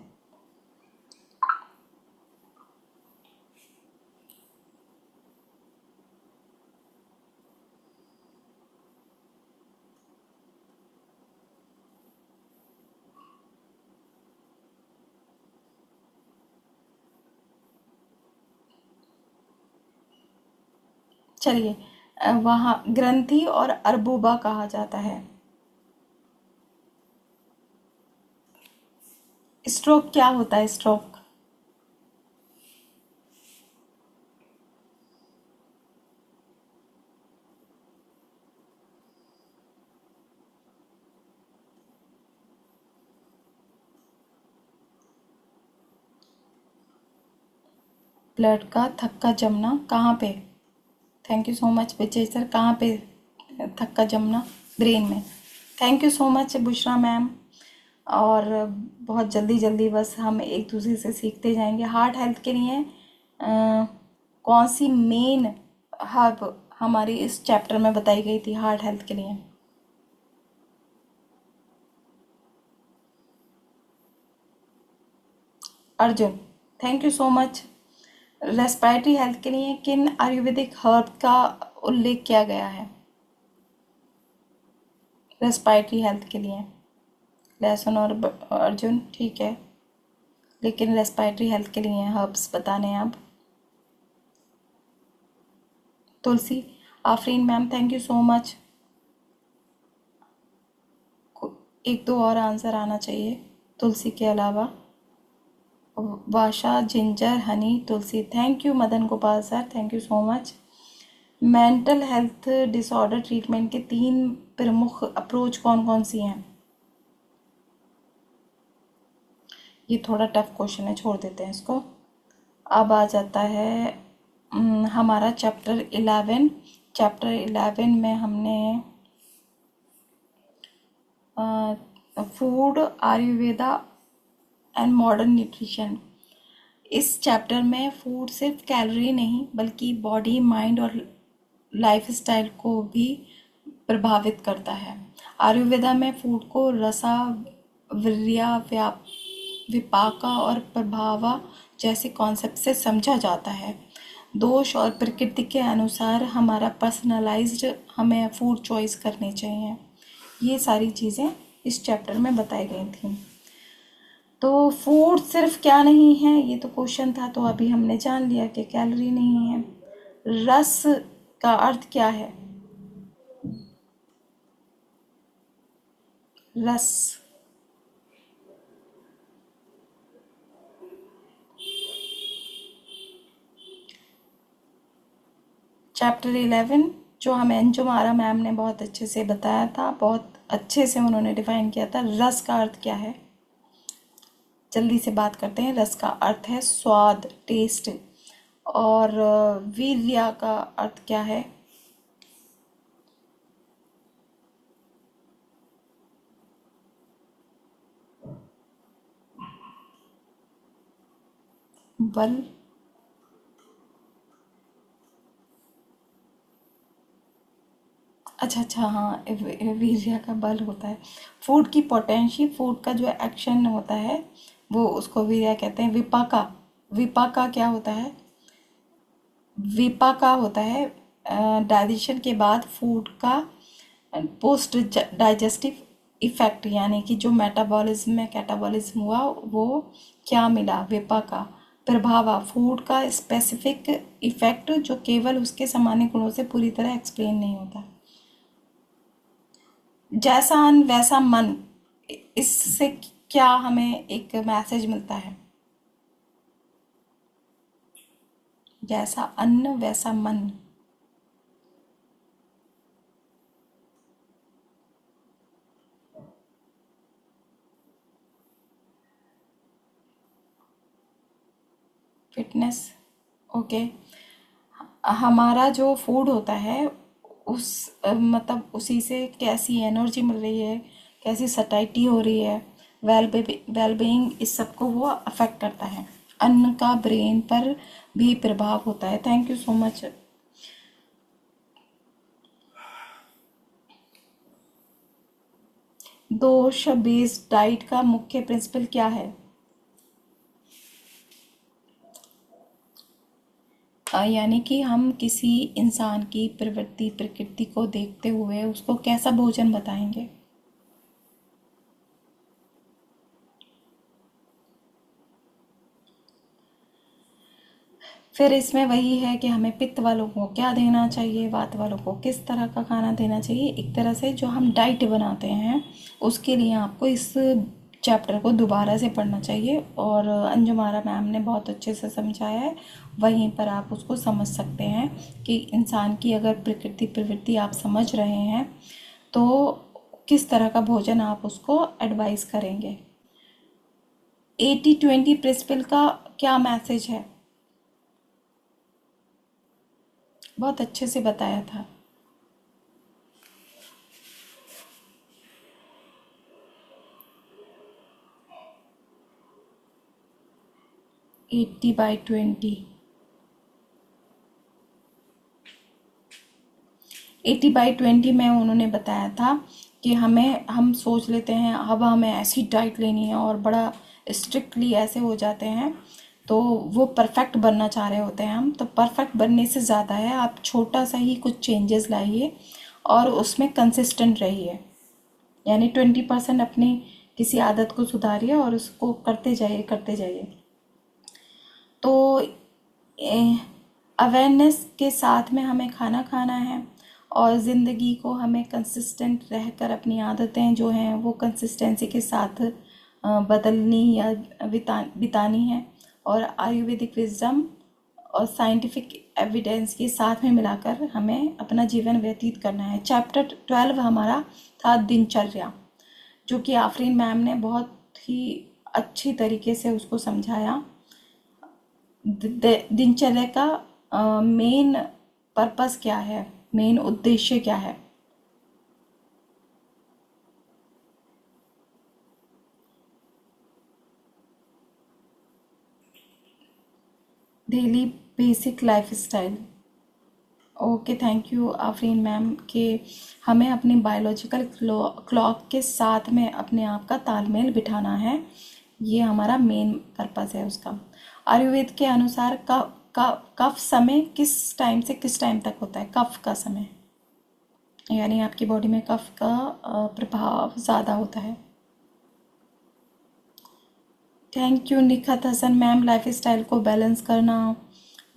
चलिए, वहाँ ग्रंथि और अर्बुबा कहा जाता है। स्ट्रोक क्या होता है? स्ट्रोक ब्लड का थक्का जमना, कहाँ पे? Thank you so much Vijay sir, कहाँ पे थक्का जमना? ब्रेन में। Thank you so much Bushra ma'am. और बहुत जल्दी जल्दी बस हम एक दूसरे से सीखते जाएंगे। हार्ट हेल्थ के लिए कौन सी मेन हर्ब हमारी इस चैप्टर में बताई गई थी हार्ट हेल्थ के लिए? Arjun, thank you so much. Respiratory health के लिए किन आयुर्वेदिक हर्ब का उल्लेख किया गया है? रेस्पिरेटरी हेल्थ के लिए लहसुन और अर्जुन, ठीक है, लेकिन रेस्पिरेटरी हेल्थ के लिए हर्ब्स बताने हैं अब। Tulsi, Afreen ma'am, thank you so much. एक दो और आंसर आना चाहिए तुलसी के अलावा। वाशा, ginger, honey, tulsi, thank you Madan Gopal sir, thank you so much. Mental health disorder treatment के 3 प्रमुख अप्रोच कौन कौन सी हैं? ये थोड़ा टफ क्वेश्चन है, छोड़ देते हैं इसको। अब आ जाता है हमारा चैप्टर 11। चैप्टर 11 में हमने food, Ayurveda and modern nutrition. इस चैप्टर में फूड सिर्फ कैलोरी नहीं बल्कि बॉडी, माइंड और लाइफ स्टाइल को भी प्रभावित करता है। आयुर्वेदा में फूड को रसा, वीर्या, विपाका और प्रभावा जैसे कॉन्सेप्ट से समझा जाता है। दोष और प्रकृति के अनुसार हमारा पर्सनलाइज्ड हमें फूड चॉइस करनी चाहिए। ये सारी चीज़ें इस चैप्टर में बताई गई थी। तो फूड सिर्फ क्या नहीं है, ये तो क्वेश्चन था, तो अभी हमने जान लिया कि कैलोरी नहीं है। रस का अर्थ क्या है? रस, चैप्टर 11 जो हमें अंजुम आरा मैम ने बहुत अच्छे से बताया था, बहुत अच्छे से उन्होंने डिफाइन किया था। रस का अर्थ क्या है? जल्दी से बात करते हैं। रस का अर्थ है स्वाद, टेस्ट। और वीर्या का अर्थ क्या है? बल। अच्छा अच्छा, हाँ, वीर्य का बल होता है। फूड की पोटेंशियल, फूड का जो एक्शन होता है वो उसको वीर्य कहते हैं। विपाका, विपाका क्या होता है? विपाका होता है डाइजेशन के बाद फूड का पोस्ट डाइजेस्टिव इफेक्ट, यानी कि जो मेटाबॉलिज्म में कैटाबॉलिज्म हुआ वो क्या मिला, विपाका। प्रभाव, फूड का स्पेसिफिक इफेक्ट जो केवल उसके सामान्य गुणों से पूरी तरह एक्सप्लेन नहीं होता। जैसा अन्न वैसा मन, इससे क्या हमें एक मैसेज मिलता है? जैसा अन्न वैसा मन। फिटनेस। ओके। हमारा जो फूड होता है उस मतलब उसी से कैसी एनर्जी मिल रही है, कैसी सटाइटी हो रही है, वेलबींग, इस सब को वो अफेक्ट करता है। अन्न का ब्रेन पर भी प्रभाव होता है। Thank you so much. दोष बेस्ड डाइट का मुख्य प्रिंसिपल क्या है? यानी कि हम किसी इंसान की प्रवृत्ति प्रकृति को देखते हुए उसको कैसा भोजन बताएंगे। फिर इसमें वही है कि हमें पित्त वालों को क्या देना चाहिए, वात वालों को किस तरह का खाना देना चाहिए। एक तरह से जो हम डाइट बनाते हैं उसके लिए आपको इस चैप्टर को दोबारा से पढ़ना चाहिए, और अंजुम आरा मैम ने बहुत अच्छे से समझाया है। वहीं पर आप उसको समझ सकते हैं कि इंसान की अगर प्रकृति प्रवृत्ति आप समझ रहे हैं तो किस तरह का भोजन आप उसको एडवाइस करेंगे। 80-20 प्रिंसिपल का क्या मैसेज है? बहुत अच्छे से बताया था। 80/20। 80/20 में उन्होंने बताया था कि हम सोच लेते हैं अब हमें ऐसी डाइट लेनी है और बड़ा स्ट्रिक्टली ऐसे हो जाते हैं, तो वो परफेक्ट बनना चाह रहे होते हैं हम। तो परफेक्ट बनने से ज़्यादा है आप छोटा सा ही कुछ चेंजेस लाइए और उसमें कंसिस्टेंट रहिए। यानी 20% अपनी किसी आदत को सुधारिए और उसको करते जाइए करते जाइए। तो अवेयरनेस के साथ में हमें खाना खाना है, और ज़िंदगी को हमें कंसिस्टेंट रहकर अपनी आदतें जो हैं वो कंसिस्टेंसी के साथ बदलनी या बितानी है, और आयुर्वेदिक विजडम और साइंटिफिक एविडेंस के साथ में मिलाकर हमें अपना जीवन व्यतीत करना है। चैप्टर 12 हमारा था दिनचर्या, जो कि आफरीन मैम ने बहुत ही अच्छी तरीके से उसको समझाया। दिनचर्या का मेन पर्पस क्या है, मेन उद्देश्य क्या है? Daily basic life style. Okay, thank you Afreen ma'am कि हमें अपनी बायोलॉजिकल क्लॉक के साथ में अपने आप का तालमेल बिठाना है। ये हमारा मेन पर्पस है उसका। आयुर्वेद के अनुसार कफ समय किस टाइम से किस टाइम तक होता है? कफ का समय, यानी आपकी बॉडी में कफ का प्रभाव ज़्यादा होता है। Thank you Nikhat Hasan ma'am. Life style को बैलेंस करना,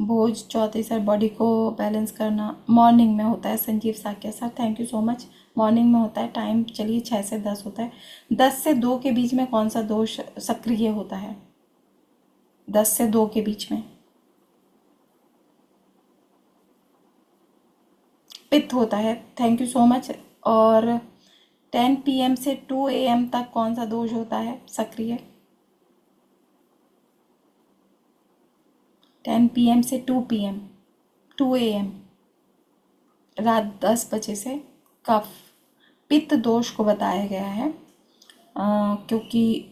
भोज चौथी सर, बॉडी को बैलेंस करना मॉर्निंग में होता है। Sanjeev Saikia sir, thank you so much. Morning में होता है टाइम, चलिए 6 से 10 होता है। 10 से 2 के बीच में कौन सा दोष सक्रिय होता है? 10 से 2 के बीच में पित्त होता है। Thank you so much. और 10 PM से 2 AM तक कौन सा दोष होता है सक्रिय? 10 PM से 2 PM, 2 AM, रात 10 बजे से कफ पित्त दोष को बताया गया है। क्योंकि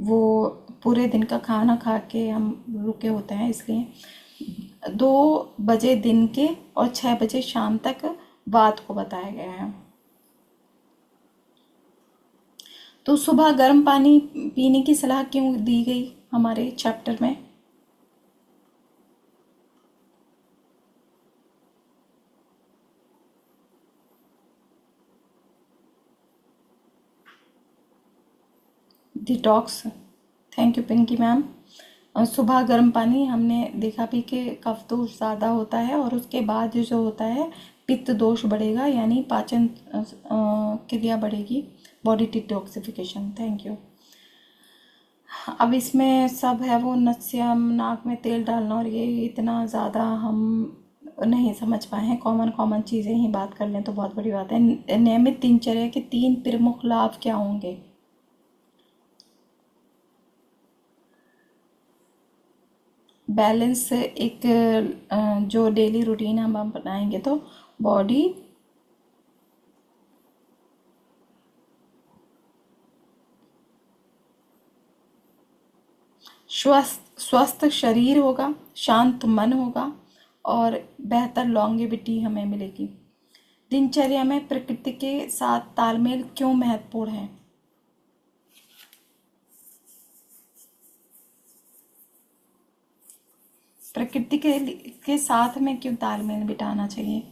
वो पूरे दिन का खाना खा के हम रुके होते हैं, इसलिए 2 बजे दिन के और 6 बजे शाम तक वात को बताया गया है। तो सुबह गर्म पानी पीने की सलाह क्यों दी गई हमारे चैप्टर में? Detox. Thank you Pinky ma'am. सुबह गर्म पानी हमने देखा भी कि कफ दोष ज़्यादा होता है और उसके बाद जो होता है पित्त दोष बढ़ेगा, यानी पाचन क्रिया बढ़ेगी, बॉडी डिटॉक्सिफिकेशन। Thank you. अब इसमें सब है वो नस्यम, नाक में तेल डालना, और ये इतना ज़्यादा हम नहीं समझ पाए हैं। कॉमन कॉमन चीज़ें ही बात कर लें तो बहुत बड़ी बात है। नियमित दिनचर्या के 3 प्रमुख लाभ क्या होंगे? बैलेंस एक जो डेली रूटीन हम बनाएंगे तो बॉडी स्वस्थ शरीर होगा, शांत मन होगा और बेहतर लॉन्गेविटी हमें मिलेगी। दिनचर्या में प्रकृति के साथ तालमेल क्यों महत्वपूर्ण है? प्रकृति के साथ में क्यों तालमेल बिठाना चाहिए?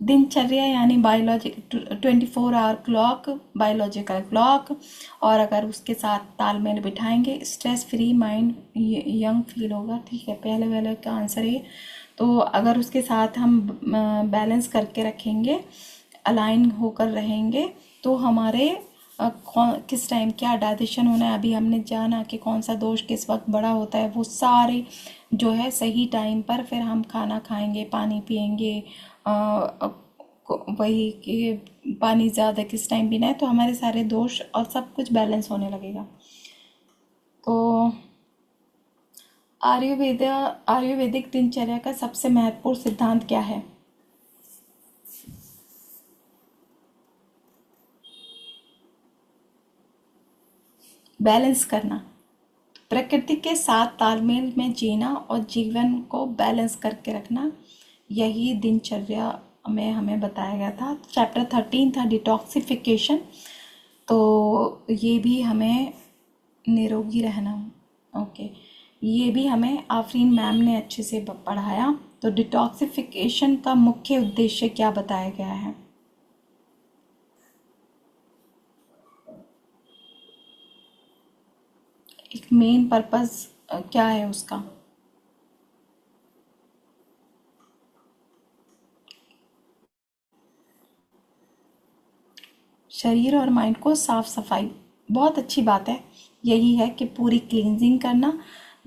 दिनचर्या यानी biologic 24 hour clock, biological clock, और अगर उसके साथ तालमेल बिठाएंगे stress free mind young feel होगा। ठीक है, पहले वाले का आंसर है। तो अगर उसके साथ हम बैलेंस करके रखेंगे, अलाइन होकर रहेंगे, तो हमारे किस टाइम क्या डाइजेशन होना है, अभी हमने जाना कि कौन सा दोष किस वक्त बड़ा होता है, वो सारे जो है सही टाइम पर फिर हम खाना खाएंगे, पानी पिएंगे, वही कि पानी ज़्यादा किस टाइम पीना है, तो हमारे सारे दोष और सब कुछ बैलेंस होने लगेगा। तो आयुर्वेदिक दिनचर्या का सबसे महत्वपूर्ण सिद्धांत क्या है? बैलेंस करना, प्रकृति के साथ तालमेल में जीना और जीवन को बैलेंस करके रखना, यही दिनचर्या में हमें बताया गया था। चैप्टर 13 था डिटॉक्सिफिकेशन। तो ये भी हमें निरोगी रहना, ओके, ये भी हमें आफरीन मैम ने अच्छे से पढ़ाया। तो डिटॉक्सिफिकेशन का मुख्य उद्देश्य क्या बताया गया है? एक मेन पर्पस क्या है उसका? शरीर और माइंड को साफ सफाई, बहुत अच्छी बात है। यही है कि पूरी क्लींजिंग करना,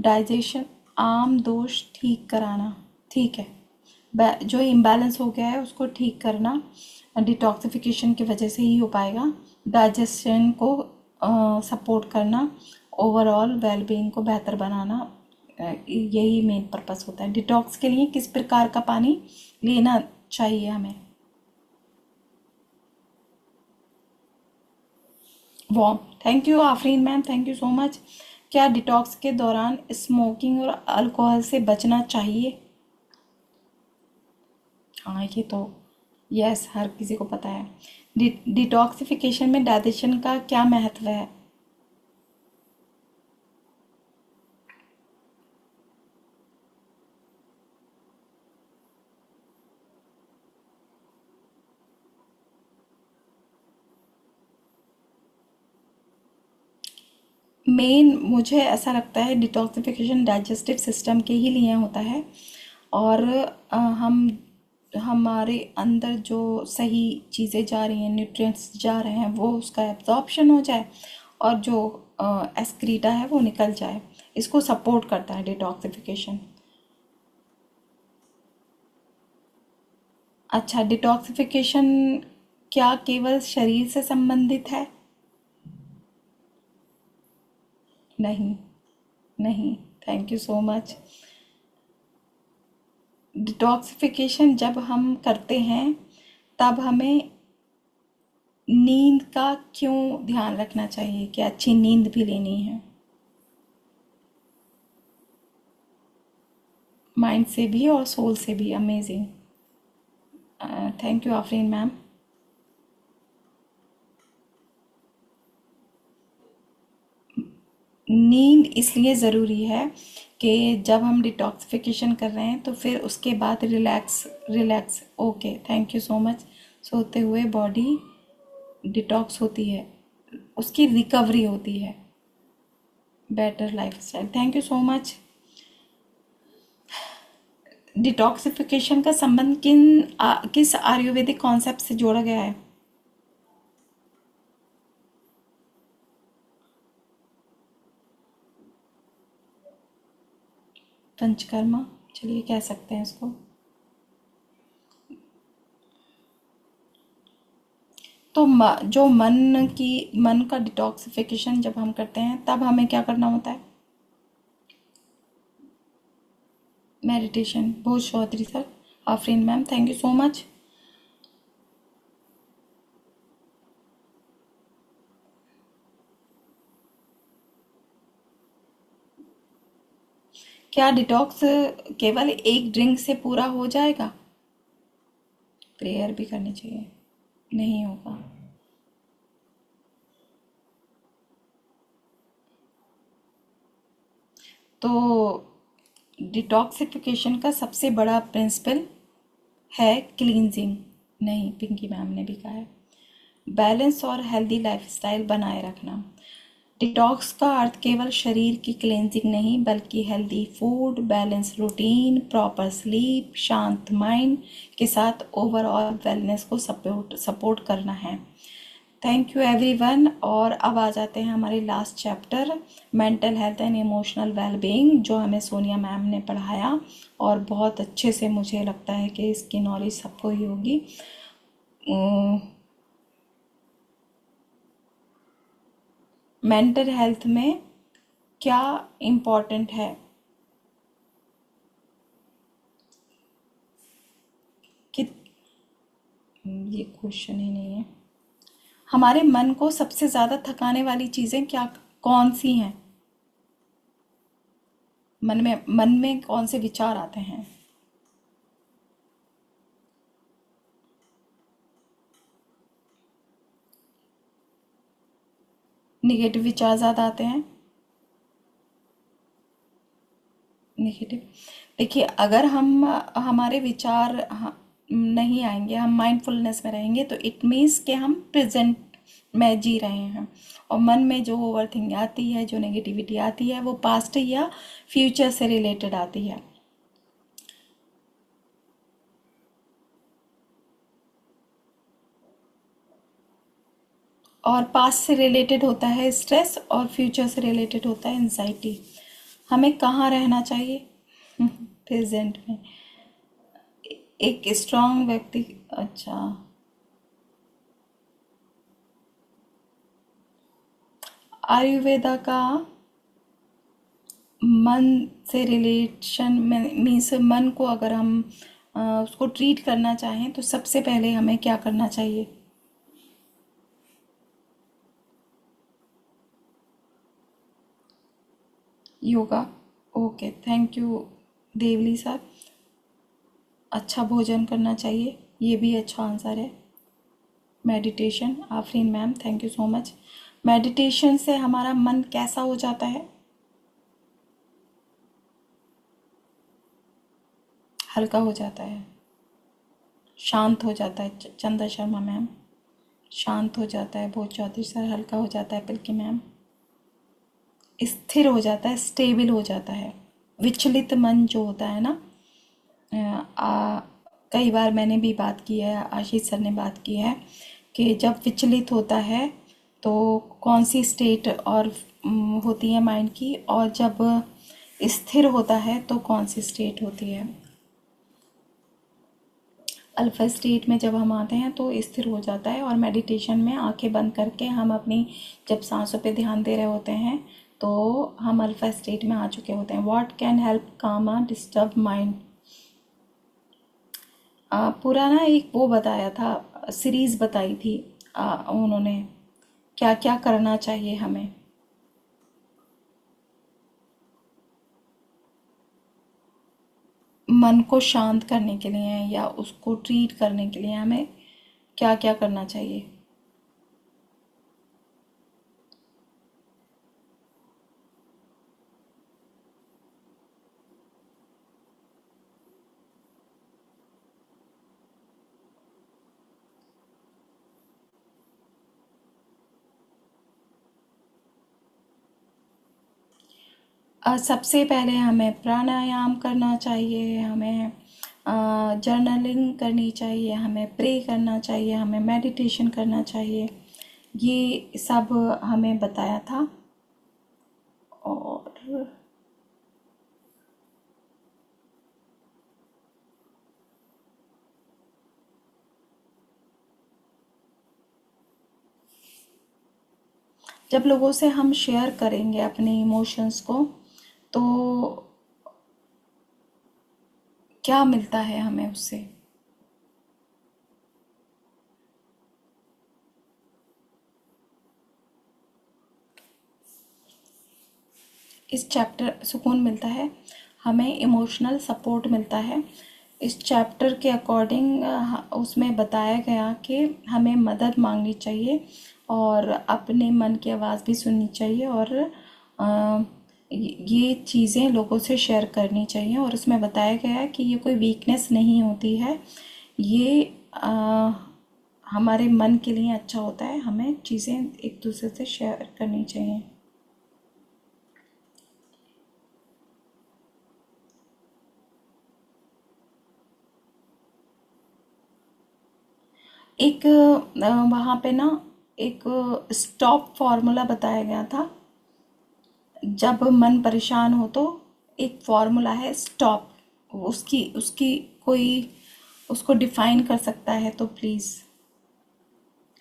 डाइजेशन, आम दोष ठीक कराना। ठीक है, जो इम्बैलेंस हो गया है उसको ठीक करना डिटॉक्सिफिकेशन की वजह से ही हो पाएगा। डाइजेशन को सपोर्ट करना, ओवरऑल वेलबींग को बेहतर बनाना, यही मेन पर्पस होता है। डिटॉक्स के लिए किस प्रकार का पानी लेना चाहिए हमें? Warm. Thank you Afreen ma'am, thank you so much. क्या डिटॉक्स के दौरान स्मोकिंग और अल्कोहल से बचना चाहिए? हाँ, ये तो यस हर किसी को पता है। डिटॉक्सिफिकेशन में डाइजेशन का क्या महत्व है? मेन मुझे ऐसा लगता है डिटॉक्सिफिकेशन डाइजेस्टिव सिस्टम के ही लिए होता है, और हम हमारे अंदर जो सही चीज़ें जा रही हैं, न्यूट्रिएंट्स जा रहे हैं, वो उसका एब्जॉर्प्शन हो जाए और जो एक्सक्रीटा है वो निकल जाए। इसको सपोर्ट करता है डिटॉक्सिफिकेशन। अच्छा, डिटॉक्सिफिकेशन क्या केवल शरीर से संबंधित है? नहीं, नहीं, thank you so much. Detoxification जब हम करते हैं तब हमें नींद का क्यों ध्यान रखना चाहिए कि अच्छी नींद भी लेनी है, माइंड से भी और सोल से भी। Amazing, thank you Afreen ma'am. नींद इसलिए ज़रूरी है कि जब हम डिटॉक्सिफिकेशन कर रहे हैं तो फिर उसके बाद relax relax. Okay, thank you so much. सोते हुए बॉडी डिटॉक्स होती है, उसकी रिकवरी होती है, better lifestyle. Thank you so much. Detoxification का संबंध किस आयुर्वेदिक कॉन्सेप्ट से जोड़ा गया है? पंचकर्मा, चलिए कह सकते हैं इसको। तो जो मन का डिटॉक्सिफिकेशन जब हम करते हैं तब हमें क्या करना होता है? Meditation. Bhoj Chaudhary sir, Afreen ma'am, thank you so much. क्या डिटॉक्स केवल एक ड्रिंक से पूरा हो जाएगा? प्रेयर भी करनी चाहिए? नहीं होगा। तो डिटॉक्सिफिकेशन का सबसे बड़ा प्रिंसिपल है क्लींजिंग। नहीं, पिंकी मैम ने भी कहा है। बैलेंस और हेल्दी लाइफस्टाइल बनाए रखना। डिटॉक्स का अर्थ केवल शरीर की क्लेंजिंग नहीं बल्कि healthy food, balance routine, proper sleep, शांत माइंड के साथ ओवरऑल वेलनेस को सपोर्ट सपोर्ट करना है। Thank you everyone. और अब आ जाते हैं हमारे last chapter, mental health and emotional wellbeing, जो हमें सोनिया मैम ने पढ़ाया और बहुत अच्छे से। मुझे लगता है कि इसकी नॉलेज सबको ही होगी। मेंटल हेल्थ में क्या इम्पोर्टेंट है? कि ये क्वेश्चन ही नहीं है। हमारे मन को सबसे ज़्यादा थकाने वाली चीज़ें क्या कौन सी हैं? मन में कौन से विचार आते हैं? निगेटिव विचार ज़्यादा आते हैं। नेगेटिव, देखिए, अगर हम हमारे विचार नहीं आएंगे, हम माइंडफुलनेस में रहेंगे, तो इट मीन्स कि हम प्रेजेंट में जी रहे हैं। और मन में जो ओवर थिंकिंग आती है, जो नेगेटिविटी आती है, वो पास्ट या फ्यूचर से रिलेटेड आती है। और पास्ट से रिलेटेड होता है स्ट्रेस और फ्यूचर से रिलेटेड होता है एंजाइटी। हमें कहाँ रहना चाहिए? प्रेजेंट में। एक स्ट्रांग व्यक्ति, अच्छा, आयुर्वेदा का मन से रिलेशन में मीन्स मन को अगर हम उसको ट्रीट करना चाहें तो सबसे पहले हमें क्या करना चाहिए? Yoga. Okay, thank you Devli sir. अच्छा भोजन करना चाहिए, ये भी अच्छा आंसर है। Meditation, Afreen ma'am, thank you so much. Meditation से हमारा मन कैसा हो जाता है? हल्का हो जाता है, शांत हो जाता है। चंदा शर्मा मैम, शांत हो जाता है। भोज चौधरी सर, हल्का हो जाता है। पिल्की मैम, स्थिर हो जाता है, स्टेबल हो जाता है। विचलित मन जो होता है ना, कई बार मैंने भी बात की है, आशीष सर ने बात की है कि जब विचलित होता है तो कौन सी स्टेट और होती है माइंड की, और जब स्थिर होता है तो कौन सी स्टेट होती है। अल्फा स्टेट में जब हम आते हैं तो स्थिर हो जाता है, और मेडिटेशन में आंखें बंद करके हम अपनी जब सांसों पे ध्यान दे रहे होते हैं तो हम अल्फा स्टेट में आ चुके होते हैं। व्हाट कैन हेल्प काम अ डिस्टर्ब माइंड। पूरा ना एक वो बताया था, सीरीज बताई थी उन्होंने, क्या क्या करना चाहिए हमें। मन को शांत करने के लिए या उसको ट्रीट करने के लिए हमें क्या क्या करना चाहिए। सबसे पहले हमें प्राणायाम करना चाहिए, हमें जर्नलिंग करनी चाहिए, हमें प्रे करना चाहिए, हमें मेडिटेशन करना चाहिए। ये सब हमें बताया था। और जब लोगों से हम शेयर करेंगे अपने इमोशंस को, तो क्या मिलता है हमें उससे। इस चैप्टर सुकून मिलता है, हमें इमोशनल सपोर्ट मिलता है। इस चैप्टर के अकॉर्डिंग उसमें बताया गया कि हमें मदद मांगनी चाहिए और अपने मन की आवाज़ भी सुननी चाहिए, और अ, ये चीज़ें लोगों से शेयर करनी चाहिए। और उसमें बताया गया है कि ये कोई वीकनेस नहीं होती है, ये हमारे मन के लिए अच्छा होता है, हमें चीज़ें एक दूसरे से शेयर करनी चाहिए। एक वहाँ पे ना एक स्टॉप फॉर्मूला बताया गया था। जब मन परेशान हो तो एक फॉर्मूला है स्टॉप, उसकी उसकी कोई उसको डिफाइन कर सकता है तो प्लीज़।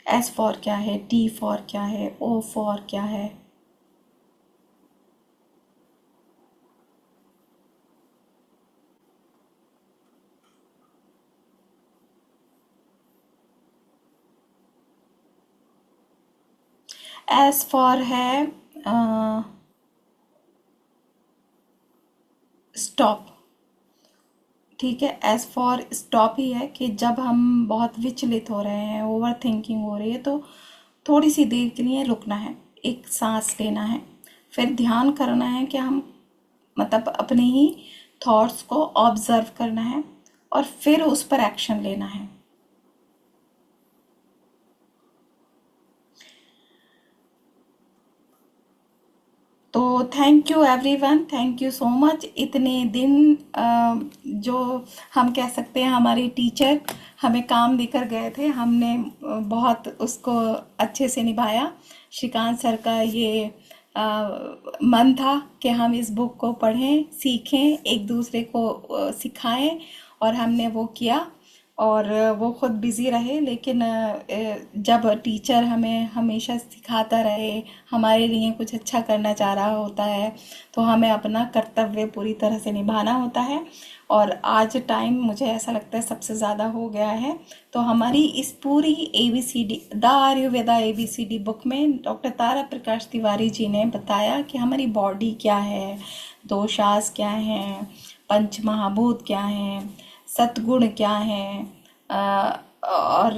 एस फॉर क्या है, टी फॉर क्या है, ओ फॉर क्या है। एस फॉर है स्टॉप। ठीक है, एस फॉर स्टॉप ही है कि जब हम बहुत विचलित हो रहे हैं, ओवर थिंकिंग हो रही है, तो थोड़ी सी देर के लिए रुकना है, एक सांस लेना है, फिर ध्यान करना है कि हम मतलब अपने ही थॉट्स को ऑब्जर्व करना है और फिर उस पर एक्शन लेना है। तो thank you everyone, thank you so much. इतने दिन जो हम कह सकते हैं हमारी टीचर हमें काम देकर गए थे, हमने बहुत उसको अच्छे से निभाया। श्रीकांत सर का ये मन था कि हम इस बुक को पढ़ें, सीखें, एक दूसरे को सिखाएं, और हमने वो किया। और वो खुद बिज़ी रहे, लेकिन जब टीचर हमें हमेशा सिखाता रहे, हमारे लिए कुछ अच्छा करना चाह रहा होता है, तो हमें अपना कर्तव्य पूरी तरह से निभाना होता है। और आज टाइम मुझे ऐसा लगता है सबसे ज़्यादा हो गया है। तो हमारी इस पूरी ABCD the Ayurveda ABCD book में डॉक्टर तारा प्रकाश तिवारी जी ने बताया कि हमारी बॉडी क्या है, दोषास क्या हैं, पंच महाभूत क्या हैं, सद्गुण क्या हैं, और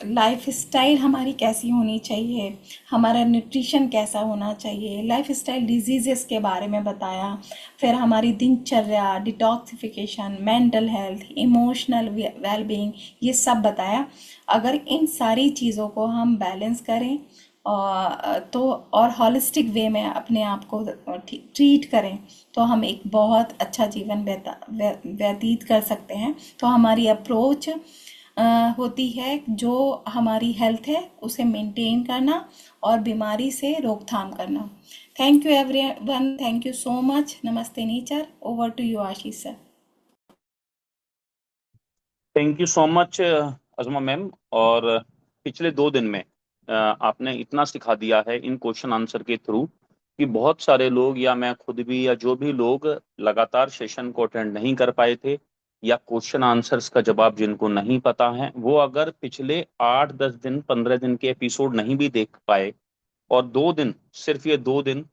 लाइफ स्टाइल हमारी कैसी होनी चाहिए, हमारा न्यूट्रिशन कैसा होना चाहिए, लाइफ स्टाइल डिजीज़ेस के बारे में बताया। फिर हमारी दिनचर्या, detoxification, mental health, emotional wellbeing, ये सब बताया। अगर इन सारी चीज़ों को हम बैलेंस करें तो और हॉलिस्टिक वे में अपने आप को ट्रीट करें, तो हम एक बहुत अच्छा जीवन व्यतीत कर सकते हैं। तो हमारी अप्रोच होती है जो हमारी हेल्थ है उसे मेंटेन करना और बीमारी से रोकथाम करना। Thank you everyone, thank you so much. नमस्ते nature, over to you Ashish sir. Thank you so much Ajma ma'am. और पिछले 2 दिन में आपने इतना सिखा दिया है इन क्वेश्चन आंसर के थ्रू कि बहुत सारे लोग या मैं खुद भी या जो भी लोग लगातार सेशन को अटेंड नहीं कर पाए थे या क्वेश्चन आंसर्स का जवाब जिनको नहीं पता है, वो अगर पिछले 8 10 दिन 15 दिन के एपिसोड नहीं भी देख पाए और 2 दिन, सिर्फ ये 2 दिन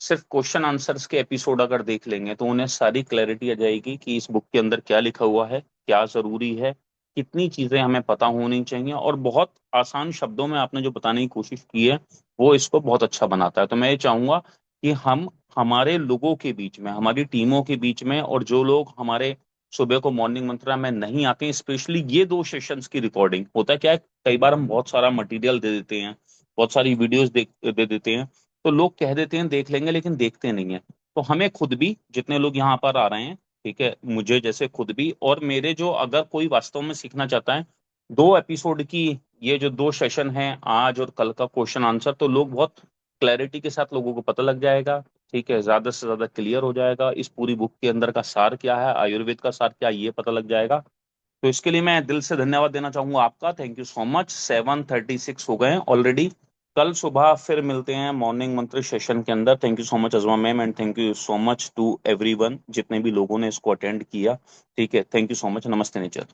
सिर्फ क्वेश्चन आंसर्स के एपिसोड अगर देख लेंगे तो उन्हें सारी क्लैरिटी आ जाएगी कि इस बुक के अंदर क्या लिखा हुआ है, क्या जरूरी है, कितनी चीजें हमें पता होनी चाहिए। और बहुत आसान शब्दों में आपने जो बताने की कोशिश की है वो इसको बहुत अच्छा बनाता है। तो मैं ये चाहूंगा कि हम हमारे लोगों के बीच में, हमारी टीमों के बीच में, और जो लोग हमारे सुबह को मॉर्निंग मंत्रा में नहीं आते हैं, स्पेशली ये 2 सेशंस की रिकॉर्डिंग, होता है क्या है, कई बार हम बहुत सारा मटेरियल दे देते हैं, बहुत सारी वीडियोस दे देते हैं, तो लोग कह देते हैं देख लेंगे लेकिन देखते नहीं है। तो हमें खुद भी, जितने लोग यहाँ पर आ रहे हैं, ठीक है, मुझे जैसे खुद भी और मेरे जो, अगर कोई वास्तव में सीखना चाहता है, 2 एपिसोड की ये जो 2 सेशन हैं, आज और कल का क्वेश्चन आंसर, तो लोग बहुत क्लैरिटी के साथ लोगों को पता लग जाएगा। ठीक है, ज्यादा से ज्यादा क्लियर हो जाएगा इस पूरी बुक के अंदर का सार क्या है, आयुर्वेद का सार क्या है, ये पता लग जाएगा। तो इसके लिए मैं दिल से धन्यवाद देना चाहूंगा आपका। Thank you so much. 7:36 हो गए हैं ऑलरेडी। कल सुबह फिर मिलते हैं मॉर्निंग मंत्र सेशन के अंदर। Thank you so much Ajma ma'am, and thank you so much to everyone जितने भी लोगों ने इसको अटेंड किया। ठीक है, थैंक यू सो मच। नमस्ते नेचर।